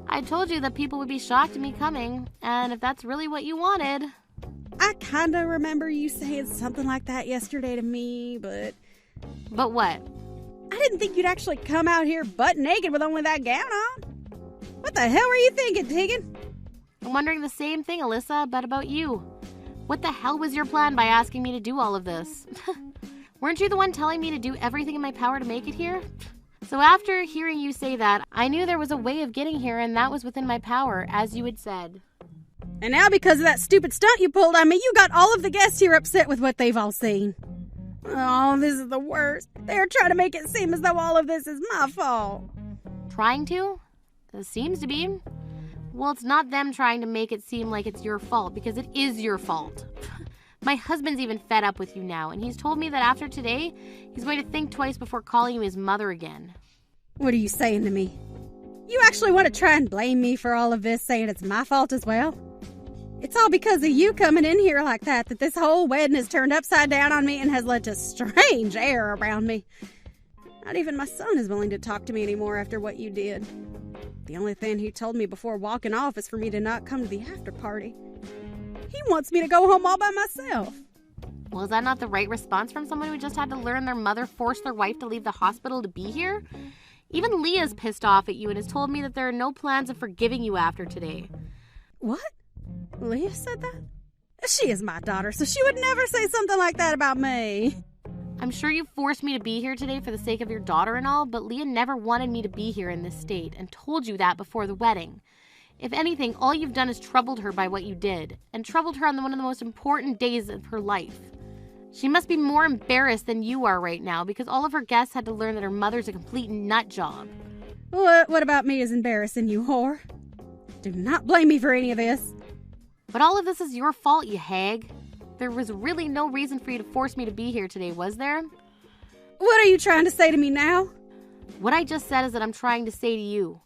D: I told you that people would be shocked at me coming, and if that's really what you wanted...
C: I kind of remember you saying something like that yesterday to me, but...
D: But what?
C: I didn't think you'd actually come out here butt naked with only that gown on. What the hell were you thinking, Tegan?
D: I'm wondering the same thing, Alyssa, but about you. What the hell was your plan by asking me to do all of this? Weren't you the one telling me to do everything in my power to make it here? So after hearing you say that, I knew there was a way of getting here, and that was within my power, as you had said.
C: And now because of that stupid stunt you pulled on me, you got all of the guests here upset with what they've all seen. Oh, this is the worst. They're trying to make it seem as though all of this is my fault.
D: Trying to? It seems to be. Well, it's not them trying to make it seem like it's your fault, because it is your fault. My husband's even fed up with you now, and he's told me that after today, he's going to think twice before calling you his mother again.
C: What are you saying to me? You actually want to try and blame me for all of this, saying it's my fault as well? It's all because of you coming in here like that this whole wedding has turned upside down on me and has led to strange air around me. Not even my son is willing to talk to me anymore after what you did. The only thing he told me before walking off is for me to not come to the after party. He wants me to go home all by myself.
D: Well, is that not the right response from someone who just had to learn their mother forced their wife to leave the hospital to be here? Even Leah's pissed off at you and has told me that there are no plans of forgiving you after today.
C: What? Leah said that? She is my daughter, so she would never say something like that about me.
D: I'm sure you forced me to be here today for the sake of your daughter and all, but Leah never wanted me to be here in this state and told you that before the wedding. If anything, all you've done is troubled her by what you did, and troubled her on one of the most important days of her life. She must be more embarrassed than you are right now because all of her guests had to learn that her mother's a complete nut job.
C: What about me is embarrassing, you whore? Do not blame me for any of this.
D: But all of this is your fault, you hag. There was really no reason for you to force me to be here today, was there?
C: What are you trying to say to me now?
D: What I just said is that I'm trying to say to you.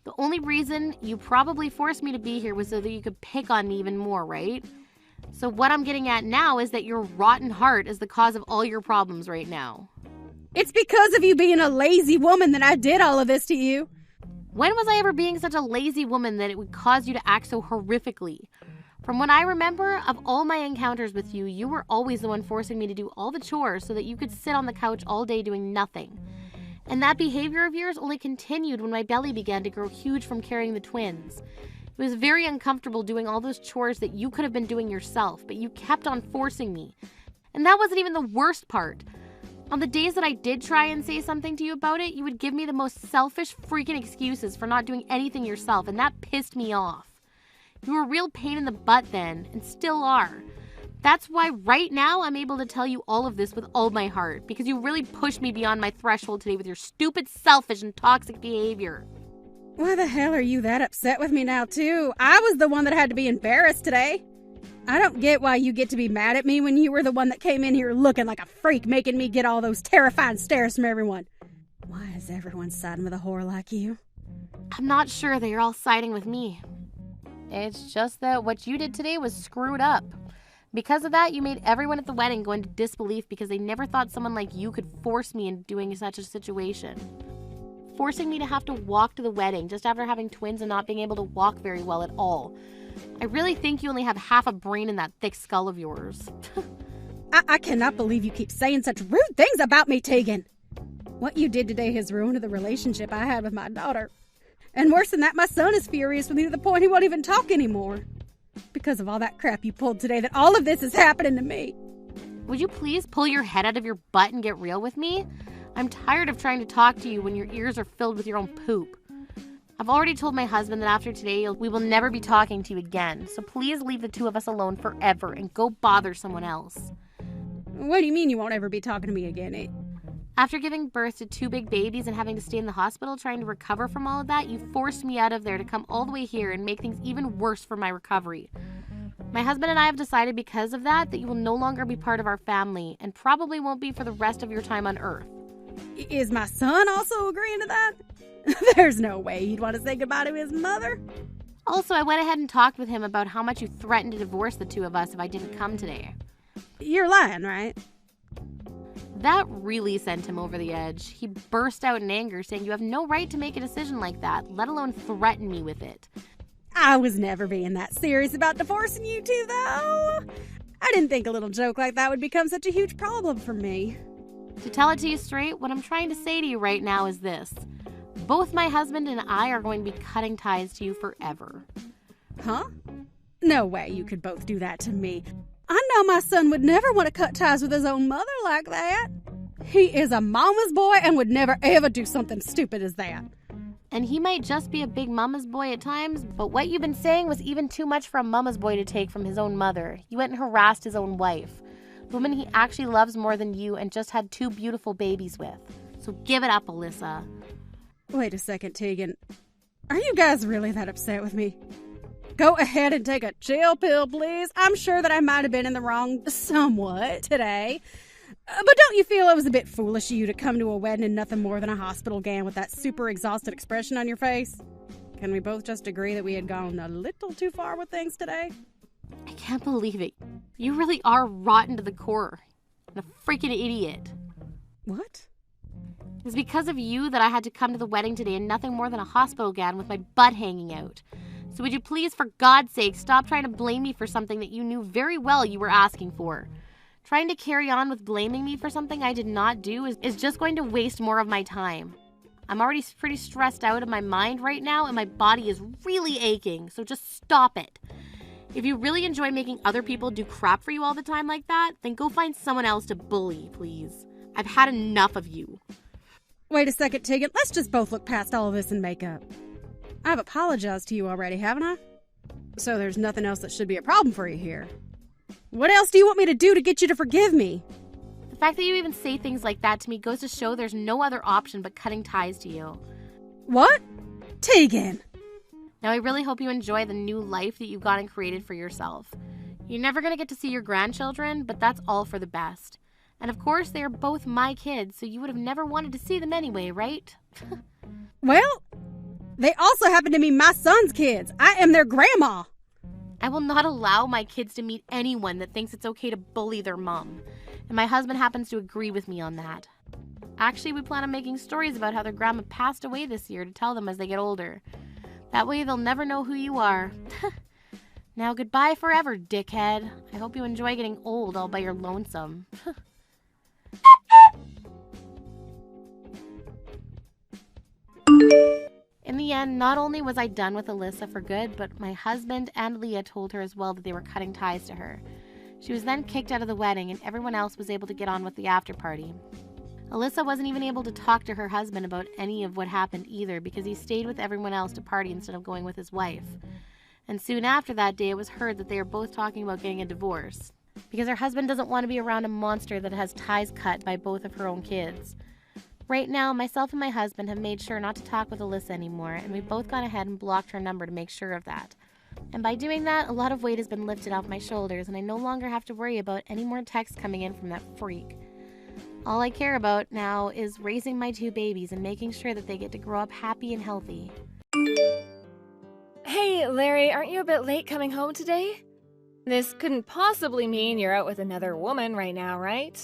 D: The only reason you probably forced me to be here was so that you could pick on me even more, right? So what I'm getting at now is that your rotten heart is the cause of all your problems right now.
C: It's because of you being a lazy woman that I did all of this to you.
D: When was I ever being such a lazy woman that it would cause you to act so horrifically? From what I remember, of all my encounters with you, you were always the one forcing me to do all the chores so that you could sit on the couch all day doing nothing. And that behavior of yours only continued when my belly began to grow huge from carrying the twins. It was very uncomfortable doing all those chores that you could have been doing yourself, but you kept on forcing me. And that wasn't even the worst part. On the days that I did try and say something to you about it, you would give me the most selfish freaking excuses for not doing anything yourself, and that pissed me off. You were a real pain in the butt then, and still are. That's why right now I'm able to tell you all of this with all my heart, because you really pushed me beyond my threshold today with your stupid, selfish, and toxic behavior.
C: Why the hell are you that upset with me now, too? I was the one that had to be embarrassed today. I don't get why you get to be mad at me when you were the one that came in here looking like a freak, making me get all those terrifying stares from everyone. Why is everyone siding with a whore like you?
D: I'm not sure that you're all siding with me. It's just that what you did today was screwed up. Because of that, you made everyone at the wedding go into disbelief because they never thought someone like you could force me into doing such a situation. Forcing me to have to walk to the wedding just after having twins and not being able to walk very well at all. I really think you only have half a brain in that thick skull of yours.
C: I cannot believe you keep saying such rude things about me, Tegan. What you did today has ruined the relationship I had with my daughter. And worse than that, my son is furious with me to the point he won't even talk anymore. Because of all that crap you pulled today, that all of this is happening to me.
D: Would you please pull your head out of your butt and get real with me? I'm tired of trying to talk to you when your ears are filled with your own poop. I've already told my husband that after today, we will never be talking to you again. So please leave the two of us alone forever and go bother someone else.
C: What do you mean you won't ever be talking to me again?
D: After giving birth to 2 big babies and having to stay in the hospital trying to recover from all of that, you forced me out of there to come all the way here and make things even worse for my recovery. My husband and I have decided because of that you will no longer be part of our family and probably won't be for the rest of your time on Earth.
C: Is my son also agreeing to that? There's no way he'd want to say goodbye to his mother.
D: Also, I went ahead and talked with him about how much you threatened to divorce the two of us if I didn't come today.
C: You're lying, right?
D: That really sent him over the edge. He burst out in anger, saying you have no right to make a decision like that, let alone threaten me with it.
C: I was never being that serious about divorcing you two, though. I didn't think a little joke like that would become such a huge problem for me.
D: To tell it to you straight, what I'm trying to say to you right now is this. Both my husband and I are going to be cutting ties to you forever.
C: Huh? No way you could both do that to me. I know my son would never want to cut ties with his own mother like that. He is a mama's boy and would never ever do something stupid as that.
D: And he might just be a big mama's boy at times, but what you've been saying was even too much for a mama's boy to take from his own mother. You went and harassed his own wife, the woman he actually loves more than you and just had 2 beautiful babies with. So give it up, Alyssa.
C: Wait a second, Tegan. Are you guys really that upset with me? Go ahead and take a chill pill, please. I'm sure that I might have been in the wrong somewhat today. But don't you feel it was a bit foolish of you to come to a wedding in nothing more than a hospital gown with that super exhausted expression on your face? Can we both just agree that we had gone a little too far with things today?
D: I can't believe it. You really are rotten to the core. And a freaking idiot.
C: What?
D: It's because of you that I had to come to the wedding today in nothing more than a hospital gown with my butt hanging out. So would you please, for God's sake, stop trying to blame me for something that you knew very well you were asking for. Trying to carry on with blaming me for something I did not do is just going to waste more of my time. I'm already pretty stressed out of my mind right now and my body is really aching, so just stop it. If you really enjoy making other people do crap for you all the time like that, then go find someone else to bully, please. I've had enough of you.
C: Wait a second, Tegan. Let's just both look past all of this and make up. I've apologized to you already, haven't I? So there's nothing else that should be a problem for you here. What else do you want me to do to get you to forgive me?
D: The fact that you even say things like that to me goes to show there's no other option but cutting ties to you.
C: What? Tegan!
D: Now I really hope you enjoy the new life that you've got and created for yourself. You're never going to get to see your grandchildren, but that's all for the best. And of course, they are both my kids, so you would have never wanted to see them anyway, right?
C: Well, they also happen to be my son's kids. I am their grandma.
D: I will not allow my kids to meet anyone that thinks it's okay to bully their mom. And my husband happens to agree with me on that. Actually, we plan on making stories about how their grandma passed away this year to tell them as they get older. That way they'll never know who you are. Now goodbye forever, dickhead. I hope you enjoy getting old all by your lonesome. In the end, not only was I done with Alyssa for good, but my husband and Leah told her as well that they were cutting ties to her. She was then kicked out of the wedding and everyone else was able to get on with the after party. Alyssa wasn't even able to talk to her husband about any of what happened either because he stayed with everyone else to party instead of going with his wife. And soon after that day, it was heard that they are both talking about getting a divorce because her husband doesn't want to be around a monster that has ties cut by both of her own kids. Right now, myself and my husband have made sure not to talk with Alyssa anymore, and we've both gone ahead and blocked her number to make sure of that. And by doing that, a lot of weight has been lifted off my shoulders, and I no longer have to worry about any more texts coming in from that freak. All I care about now is raising my 2 babies and making sure that they get to grow up happy and healthy.
A: Hey, Larry, aren't you a bit late coming home today? This couldn't possibly mean you're out with another woman right now, right?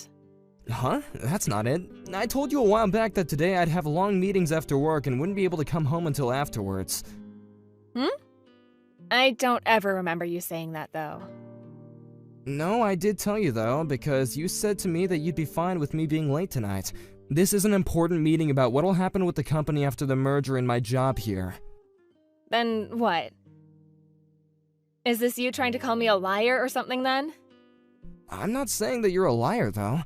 E: Huh? That's not it. I told you a while back that today I'd have long meetings after work and wouldn't be able to come home until afterwards.
A: I don't ever remember you saying that, though.
E: No, I did tell you though, because you said to me that you'd be fine with me being late tonight. This is an important meeting about what'll happen with the company after the merger and my job here.
A: Then what? Is this you trying to call me a liar or something then?
E: I'm not saying that you're a liar though,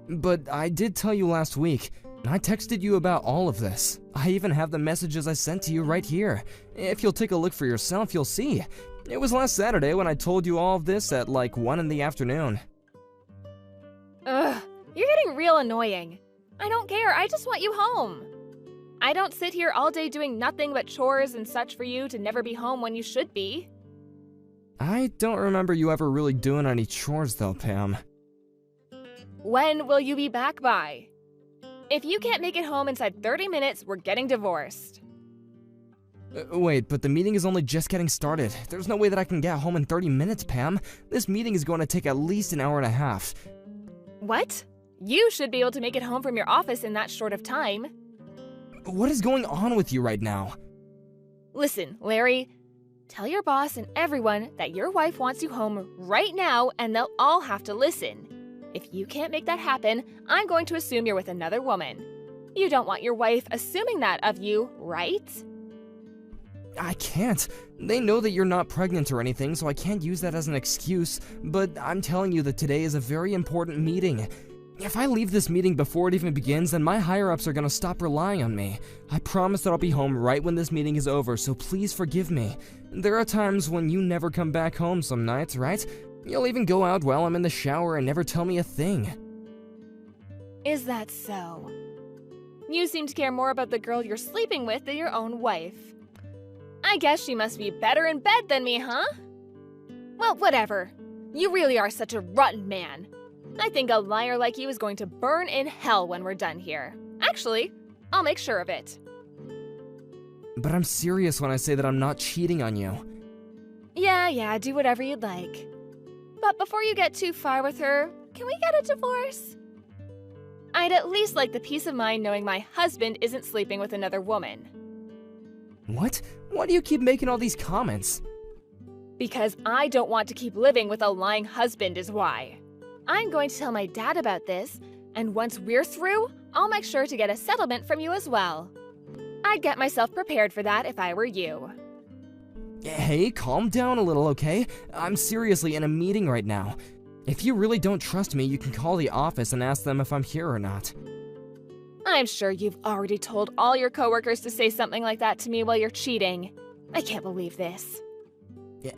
E: but I did tell you last week. I texted you about all of this. I even have the messages I sent to you right here. If you'll take a look for yourself, you'll see. It was last Saturday when I told you all of this at like 1 in the afternoon.
A: Ugh, you're getting real annoying. I don't care, I just want you home. I don't sit here all day doing nothing but chores and such for you to never be home when you should be.
E: I don't remember you ever really doing any chores though, Pam.
A: When will you be back by? If you can't make it home inside 30 minutes, we're getting divorced.
E: Wait, but the meeting is only just getting started. There's no way that I can get home in 30 minutes, Pam. This meeting is going to take at least an hour and a half.
A: What? You should be able to make it home from your office in that short of time.
E: What is going on with you right now?
A: Listen, Larry, tell your boss and everyone that your wife wants you home right now and they'll all have to listen. If you can't make that happen, I'm going to assume you're with another woman. You don't want your wife assuming that of you, right?
E: I can't. They know that you're not pregnant or anything, so I can't use that as an excuse, but I'm telling you that today is a very important meeting. If I leave this meeting before it even begins, then my higher-ups are gonna stop relying on me. I promise that I'll be home right when this meeting is over, so please forgive me. There are times when you never come back home some nights, right? You'll even go out while I'm in the shower and never tell me a thing.
A: Is that so? You seem to care more about the girl you're sleeping with than your own wife. I guess she must be better in bed than me, huh? Well, whatever. You really are such a rotten man. I think a liar like you is going to burn in hell when we're done here. Actually, I'll make sure of it.
E: But I'm serious when I say that I'm not cheating on you.
A: Yeah, do whatever you'd like. But before you get too far with her, can we get a divorce? I'd at least like the peace of mind knowing my husband isn't sleeping with another woman.
E: What? Why do you keep making all these comments?
A: Because I don't want to keep living with a lying husband is why. I'm going to tell my dad about this, and once we're through, I'll make sure to get a settlement from you as well. I'd get myself prepared for that if I were you.
E: Hey, calm down a little, okay? I'm seriously in a meeting right now. If you really don't trust me, you can call the office and ask them if I'm here or not.
A: I'm sure you've already told all your coworkers to say something like that to me while you're cheating. I can't believe this.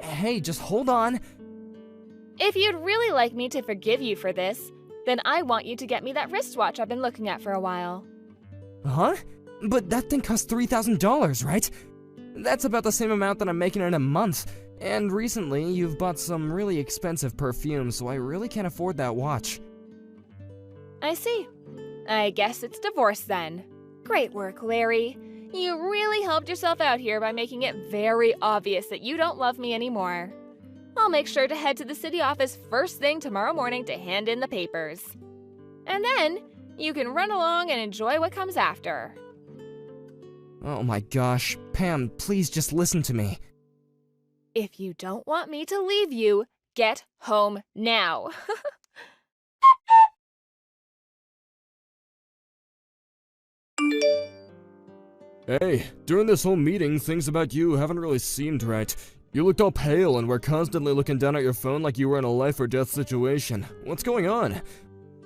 E: Hey, just hold on.
A: If you'd really like me to forgive you for this, then I want you to get me that wristwatch I've been looking at for a while.
E: Huh? But that thing costs $3,000, right? That's about the same amount that I'm making in a month. And recently, you've bought some really expensive perfume, so I really can't afford that watch.
A: I see. I guess it's divorce then. Great work, Larry. You really helped yourself out here by making it very obvious that you don't love me anymore. I'll make sure to head to the city office first thing tomorrow morning to hand in the papers. And then, you can run along and enjoy what comes after.
E: Oh my gosh, Pam, please just listen to me.
A: If you don't want me to leave you, get home now.
E: Hey, during this whole meeting, things about you haven't really seemed right. You looked all pale and were constantly looking down at your phone like you were in a life or death situation. What's going on?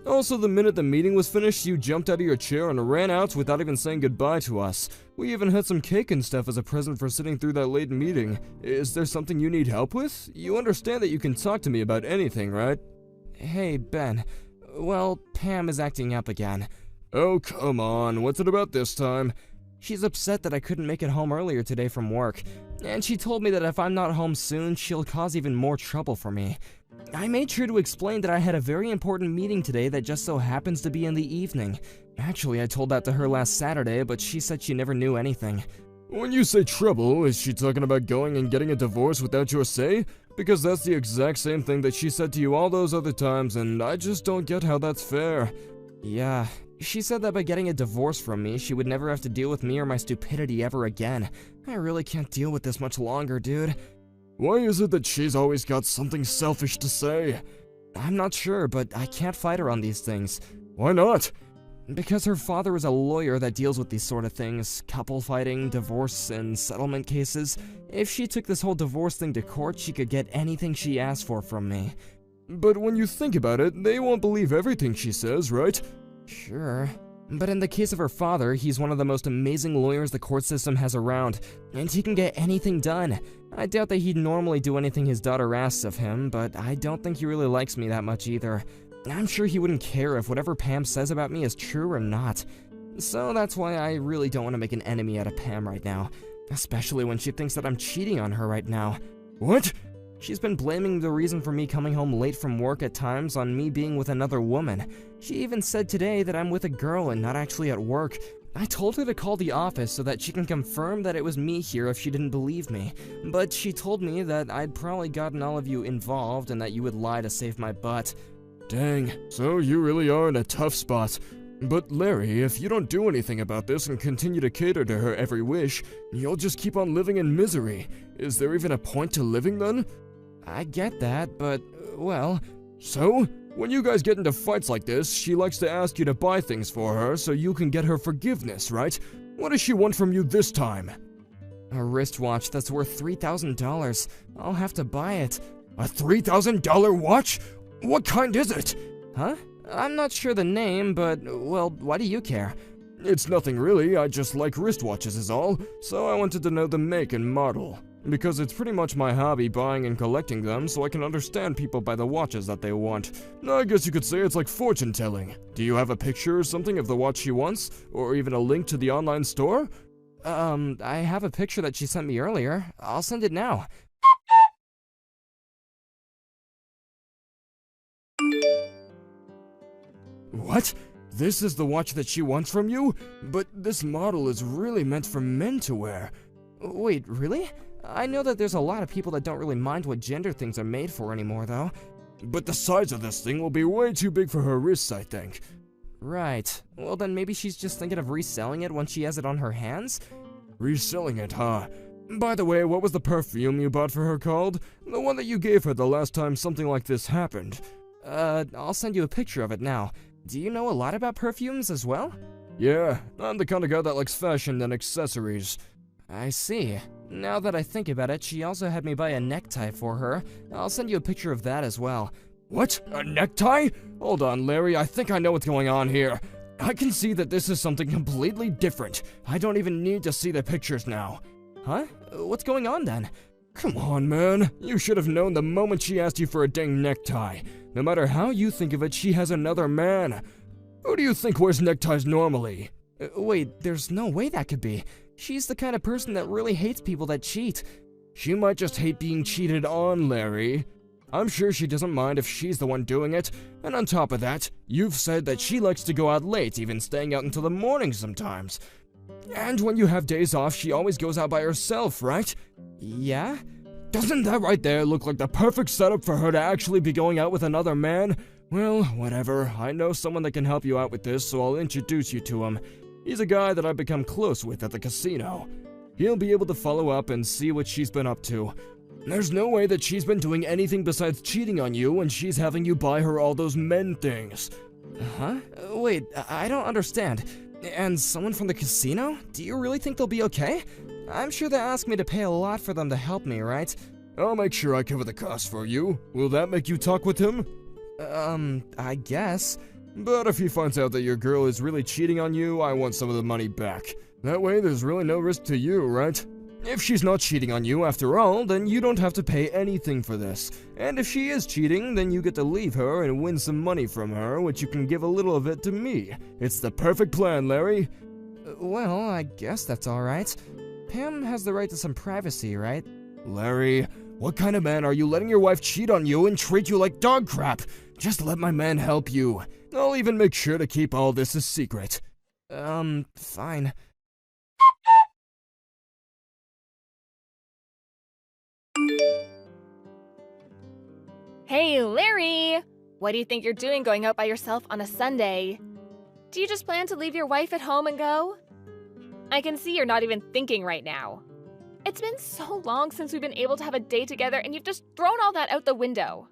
E: Also, the minute the meeting was finished, you jumped out of your chair and ran out without even saying goodbye to us. We even had some cake and stuff as a present for sitting through that late meeting. Is there something you need help with? You understand that you can talk to me about anything, right? Hey, Ben. Well, Pam is acting up again. Oh, come on. What's it about this time? She's upset that I couldn't make it home earlier today from work, and she told me that if I'm not home soon, she'll cause even more trouble for me. I made sure to explain that I had a very important meeting today that just so happens to be in the evening. Actually, I told that to her last Saturday, but she said she never knew anything. When you say trouble, is she talking about going and getting a divorce without your say? Because that's the exact same thing that she said to you all those other times, and I just don't get how that's fair. Yeah, she said that by getting a divorce from me, she would never have to deal with me or my stupidity ever again. I really can't deal with this much longer, dude. Why is it that she's always got something selfish to say? I'm not sure, but I can't fight her on these things. Why not? Because her father is a lawyer that deals with these sort of things, couple fighting, divorce, and settlement cases. If she took this whole divorce thing to court, she could get anything she asked for from me. But when you think about it, they won't believe everything she says, right? Sure. But in the case of her father, he's one of the most amazing lawyers the court system has around, and he can get anything done. I doubt that he'd normally do anything his daughter asks of him, but I don't think he really likes me that much either. I'm sure he wouldn't care if whatever Pam says about me is true or not. So that's why I really don't want to make an enemy out of Pam right now, especially when she thinks that I'm cheating on her right now. What? She's been blaming the reason for me coming home late from work at times on me being with another woman. She even said today that I'm with a girl and not actually at work. I told her to call the office so that she can confirm that it was me here if she didn't believe me. But she told me that I'd probably gotten all of you involved and that you would lie to save my butt. Dang, so you really are in a tough spot. But Larry, if you don't do anything about this and continue to cater to her every wish, you'll just keep on living in misery. Is there even a point to living then? I get that, but, well... So? When you guys get into fights like this, she likes to ask you to buy things for her so you can get her forgiveness, right? What does she want from you this time? A wristwatch that's worth $3,000. I'll have to buy it. A $3,000 watch? What kind is it? Huh? I'm not sure the name, but, well, why do you care? It's nothing really, I just like wristwatches is all, so I wanted to know the make and model. Because it's pretty much my hobby buying and collecting them, so I can understand people by the watches that they want. I guess you could say it's like fortune telling. Do you have a picture or something of the watch she wants? Or even a link to the online store? I have a picture that she sent me earlier. I'll send it now. What? This is the watch that she wants from you? But this model is really meant for men to wear. Wait, really? I know that there's a lot of people that don't really mind what gender things are made for anymore, though. But the size of this thing will be way too big for her wrists, I think. Right. Well, then maybe she's just thinking of reselling it once she has it on her hands? Reselling it, huh? By the way, what was the perfume you bought for her called? The one that you gave her the last time something like this happened. I'll send you a picture of it now. Do you know a lot about perfumes as well? Yeah, I'm the kind of guy that likes fashion and accessories. I see. Now that I think about it, she also had me buy a necktie for her. I'll send you a picture of that as well. What? A necktie? Hold on, Larry, I think I know what's going on here. I can see that this is something completely different. I don't even need to see the pictures now. Huh? What's going on then? Come on, man. You should have known the moment she asked you for a dang necktie. No matter how you think of it, she has another man. Who do you think wears neckties normally? Wait, there's no way that could be. She's the kind of person that really hates people that cheat. She might just hate being cheated on, Larry. I'm sure she doesn't mind if she's the one doing it. And on top of that, you've said that she likes to go out late, even staying out until the morning sometimes. And when you have days off, she always goes out by herself, right? Yeah? Doesn't that right there look like the perfect setup for her to actually be going out with another man? Well, whatever. I know someone that can help you out with this, so I'll introduce you to him. He's a guy that I've become close with at the casino. He'll be able to follow up and see what she's been up to. There's no way that she's been doing anything besides cheating on you when she's having you buy her all those men things. Huh? Wait, I don't understand. And someone from the casino? Do you really think they'll be okay? I'm sure they asked me to pay a lot for them to help me, right? I'll make sure I cover the cost for you. Will that make you talk with him? I guess. But if he finds out that your girl is really cheating on you, I want some of the money back. That way, there's really no risk to you, right? If she's not cheating on you after all, then you don't have to pay anything for this. And if she is cheating, then you get to leave her and win some money from her, which you can give a little of it to me. It's the perfect plan, Larry.
F: Well, I guess that's alright. Pam has the right to some privacy, right?
E: Larry, what kind of man are you letting your wife cheat on you and treat you like dog crap? Just let my man help you. I'll even make sure to keep all this a secret.
F: Fine.
G: Hey, Larry! What do you think you're doing going out by yourself on a Sunday? Do you just plan to leave your wife at home and go? I can see you're not even thinking right now. It's been so long since we've been able to have a day together and you've just thrown all that out the window.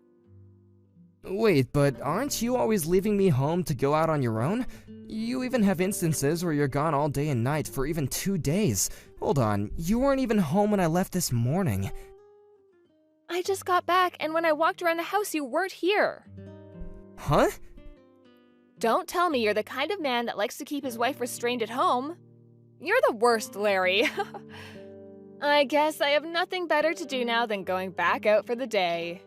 F: Wait, but aren't you always leaving me home to go out on your own? You even have instances where you're gone all day and night for even 2 days. Hold on, you weren't even home when I left this morning.
G: I just got back, and when I walked around the house, you weren't here.
F: Huh?
G: Don't tell me you're the kind of man that likes to keep his wife restrained at home. You're the worst, Larry. I guess I have nothing better to do now than going back out for the day.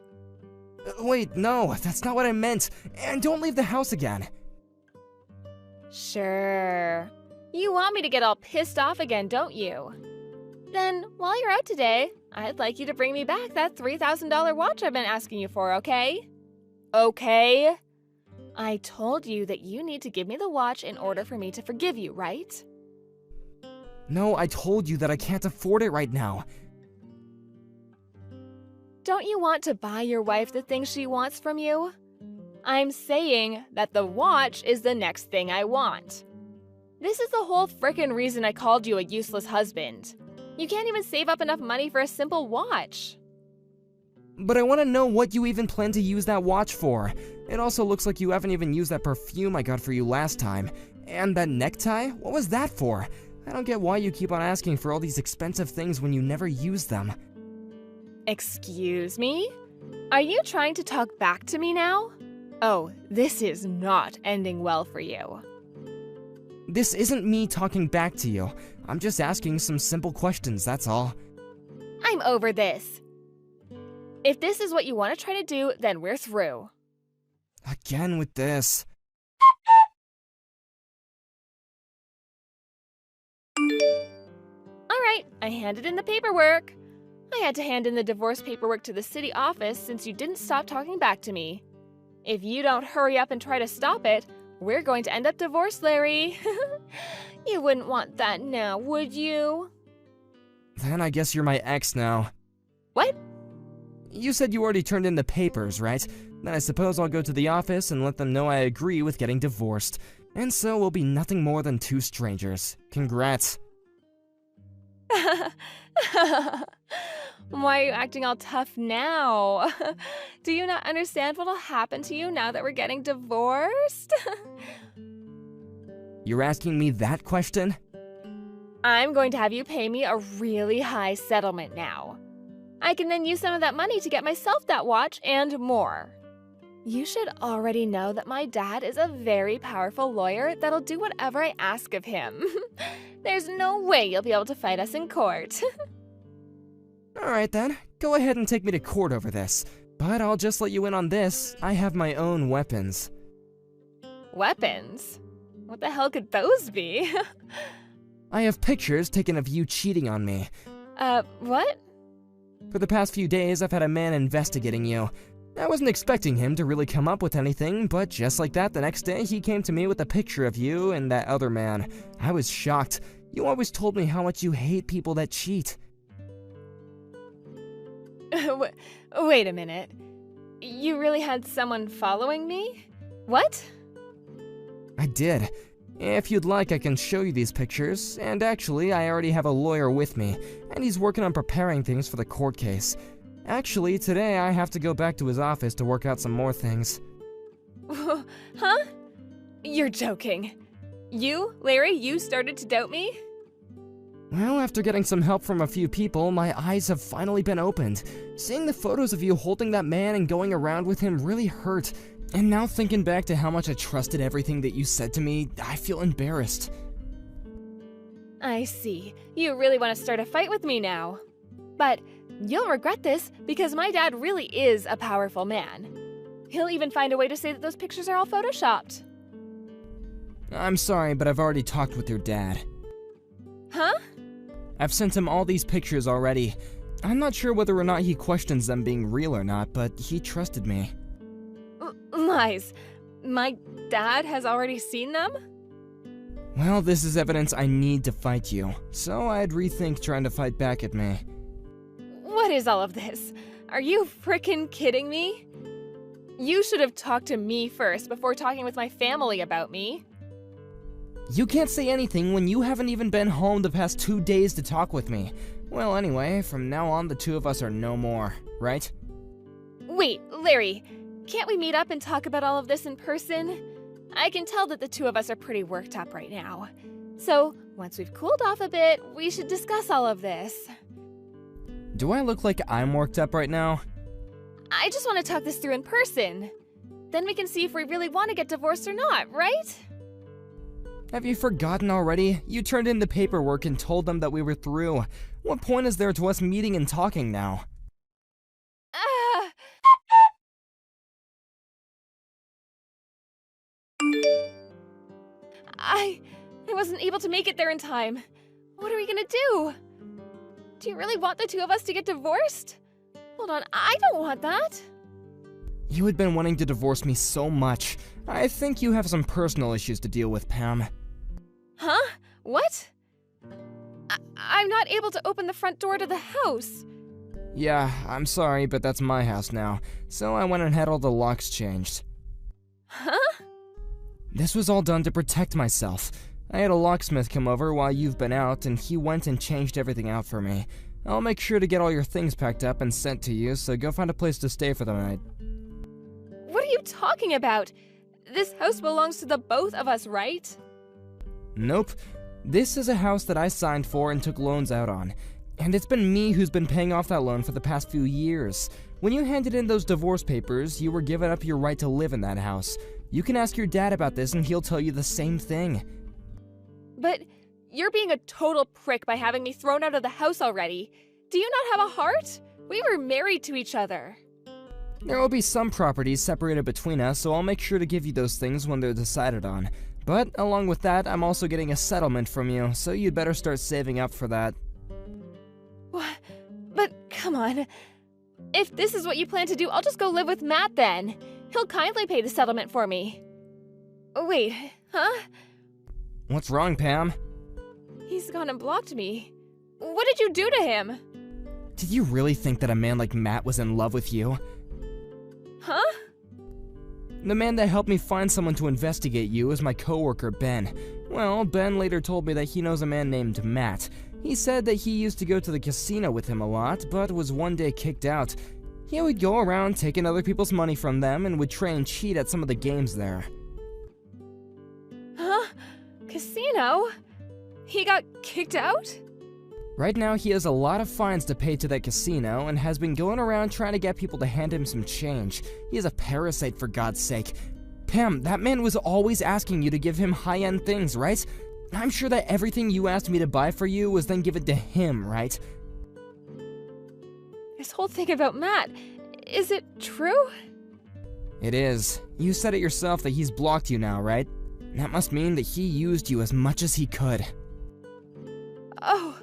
F: Wait, no, that's not what I meant. And don't leave the house again.
G: Sure. You want me to get all pissed off again, don't you? Then, while you're out today, I'd like you to bring me back that $3,000 watch I've been asking you for, okay? Okay? I told you that you need to give me the watch in order for me to forgive you, right?
F: No, I told you that I can't afford it right now.
G: Don't you want to buy your wife the things she wants from you? I'm saying that the watch is the next thing I want. This is the whole frickin' reason I called you a useless husband. You can't even save up enough money for a simple watch.
F: But I want to know what you even plan to use that watch for. It also looks like you haven't even used that perfume I got for you last time. And that necktie? What was that for? I don't get why you keep on asking for all these expensive things when you never use them.
G: Excuse me? Are you trying to talk back to me now? Oh, this is not ending well for you.
F: This isn't me talking back to you. I'm just asking some simple questions, that's all.
G: I'm over this. If this is what you want to try to do, then we're through.
F: Again with this.
G: Alright, I handed in the paperwork. I had to hand in the divorce paperwork to the city office since you didn't stop talking back to me. If you don't hurry up and try to stop it, we're going to end up divorced, Larry. You wouldn't want that now, would you?
F: Then I guess you're my ex now.
G: What?
F: You said you already turned in the papers, right? Then I suppose I'll go to the office and let them know I agree with getting divorced. And so we'll be nothing more than 2 strangers. Congrats.
G: Why are you acting all tough now? Do you not understand what'll happen to you now that we're getting divorced?
F: You're asking me that question?
G: I'm going to have you pay me a really high settlement now. I can then use some of that money to get myself that watch and more. You should already know that my dad is a very powerful lawyer that'll do whatever I ask of him. There's no way you'll be able to fight us in court.
F: Alright then, go ahead and take me to court over this. But I'll just let you in on this, I have my own weapons.
G: Weapons? What the hell could those be?
F: I have pictures taken of you cheating on me.
G: What?
F: For the past few days, I've had a man investigating you. I wasn't expecting him to really come up with anything, but just like that, the next day he came to me with a picture of you and that other man. I was shocked. You always told me how much you hate people that cheat.
G: Wait a minute. You really had someone following me? What?
F: I did. If you'd like, I can show you these pictures, and actually, I already have a lawyer with me, and he's working on preparing things for the court case. Actually, today I have to go back to his office to work out some more things.
G: Huh? You're joking. You, Larry, you started to doubt me?
E: Well, after getting some help from a few people, my eyes have finally been opened. Seeing the photos of you holding that man and going around with him really hurt. And now thinking back to how much I trusted everything that you said to me, I feel embarrassed.
G: I see. You really want to start a fight with me now. But you'll regret this because my dad really is a powerful man. He'll even find a way to say that those pictures are all photoshopped.
E: I'm sorry, but I've already talked with your dad.
G: Huh?
E: I've sent him all these pictures already. I'm not sure whether or not he questions them being real or not, but he trusted me.
G: Lies. My dad has already seen them?
E: Well, this is evidence I need to fight you, so I'd rethink trying to fight back at me.
G: What is all of this? Are you frickin' kidding me? You should have talked to me first before talking with my family about me.
E: You can't say anything when you haven't even been home the past 2 days to talk with me. Well, anyway, from now on the two of us are no more, right?
G: Wait, Larry, can't we meet up and talk about all of this in person? I can tell that the two of us are pretty worked up right now. So, once we've cooled off a bit, we should discuss all of this.
E: Do I look like I'm worked up right now?
G: I just want to talk this through in person. Then we can see if we really want to get divorced or not, right?
E: Have you forgotten already? You turned in the paperwork and told them that we were through. What point is there to us meeting and talking now?
G: I wasn't able to make it there in time. What are we gonna do? Do you really want the two of us to get divorced? Hold on, I don't want that.
E: You had been wanting to divorce me so much. I think you have some personal issues to deal with, Pam.
G: Huh? What? I'm not able to open the front door to the house.
E: Yeah, I'm sorry, but that's my house now, so I went and had all the locks changed.
G: Huh?
E: This was all done to protect myself. I had a locksmith come over while you've been out, and he went and changed everything out for me. I'll make sure to get all your things packed up and sent to you, so go find a place to stay for the night.
G: What are you talking about? This house belongs to the both of us, right?
E: Nope. This is a house that I signed for and took loans out on. And it's been me who's been paying off that loan for the past few years. When you handed in those divorce papers, you were giving up your right to live in that house. You can ask your dad about this and he'll tell you the same thing.
G: But you're being a total prick by having me thrown out of the house already. Do you not have a heart? We were married to each other.
E: There will be some properties separated between us, so I'll make sure to give you those things when they're decided on. But along with that, I'm also getting a settlement from you, so you'd better start saving up for that.
G: What? But come on. If this is what you plan to do, I'll just go live with Matt then. He'll kindly pay the settlement for me. Wait, huh?
E: What's wrong, Pam?
G: He's gone and blocked me. What did you do to him?
E: Did you really think that a man like Matt was in love with you?
G: Huh?
E: The man that helped me find someone to investigate you is my coworker, Ben. Well, Ben later told me that he knows a man named Matt. He said that he used to go to the casino with him a lot, but was one day kicked out. He would go around taking other people's money from them and would try and cheat at some of the games there.
G: Huh? Casino? He got kicked out?
E: Right now, he has a lot of fines to pay to that casino and has been going around trying to get people to hand him some change. He is a parasite, for God's sake. Pam, that man was always asking you to give him high-end things, right? I'm sure that everything you asked me to buy for you was then given to him, right?
G: This whole thing about Matt, is it true?
E: It is. You said it yourself that he's blocked you now, right? That must mean that he used you as much as he could.
G: Oh,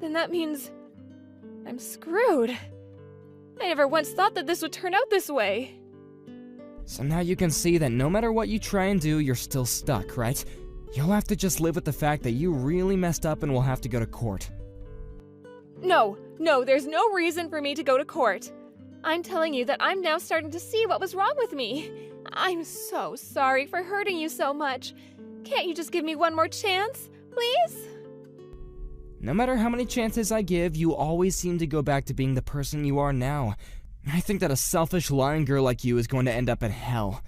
G: then that means I'm screwed. I never once thought that this would turn out this way.
E: So now you can see that no matter what you try and do, you're still stuck, right? You'll have to just live with the fact that you really messed up and will have to go to court.
G: No, there's no reason for me to go to court. I'm telling you that I'm now starting to see what was wrong with me. I'm so sorry for hurting you so much. Can't you just give me one more chance, please?
E: No matter how many chances I give, you always seem to go back to being the person you are now. I think that a selfish, lying girl like you is going to end up in hell.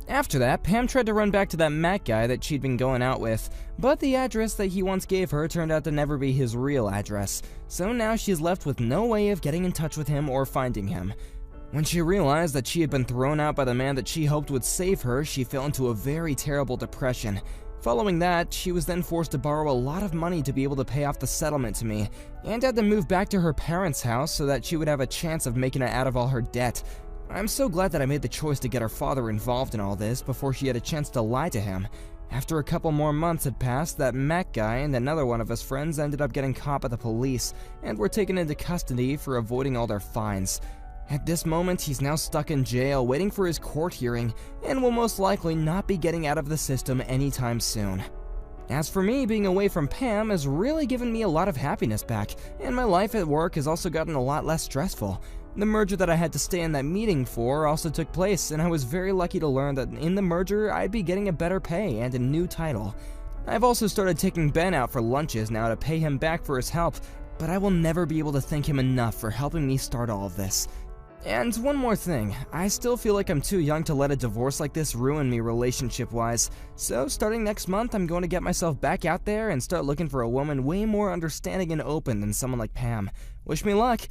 E: After that, Pam tried to run back to that Matt guy that she'd been going out with, but the address that he once gave her turned out to never be his real address, so now she's left with no way of getting in touch with him or finding him. When she realized that she had been thrown out by the man that she hoped would save her, she fell into a very terrible depression. Following that, she was then forced to borrow a lot of money to be able to pay off the settlement to me, and had to move back to her parents' house so that she would have a chance of making it out of all her debt. I'm so glad that I made the choice to get her father involved in all this before she had a chance to lie to him. After a couple more months had passed, that Matt guy and another one of his friends ended up getting caught by the police and were taken into custody for avoiding all their fines. At this moment, he's now stuck in jail waiting for his court hearing and will most likely not be getting out of the system anytime soon. As for me, being away from Pam has really given me a lot of happiness back, and my life at work has also gotten a lot less stressful. The merger that I had to stay in that meeting for also took place, and I was very lucky to learn that in the merger I'd be getting a better pay and a new title. I've also started taking Ben out for lunches now to pay him back for his help, but I will never be able to thank him enough for helping me start all of this. And one more thing, I still feel like I'm too young to let a divorce like this ruin me relationship-wise, so starting next month I'm going to get myself back out there and start looking for a woman way more understanding and open than someone like Pam. Wish me luck!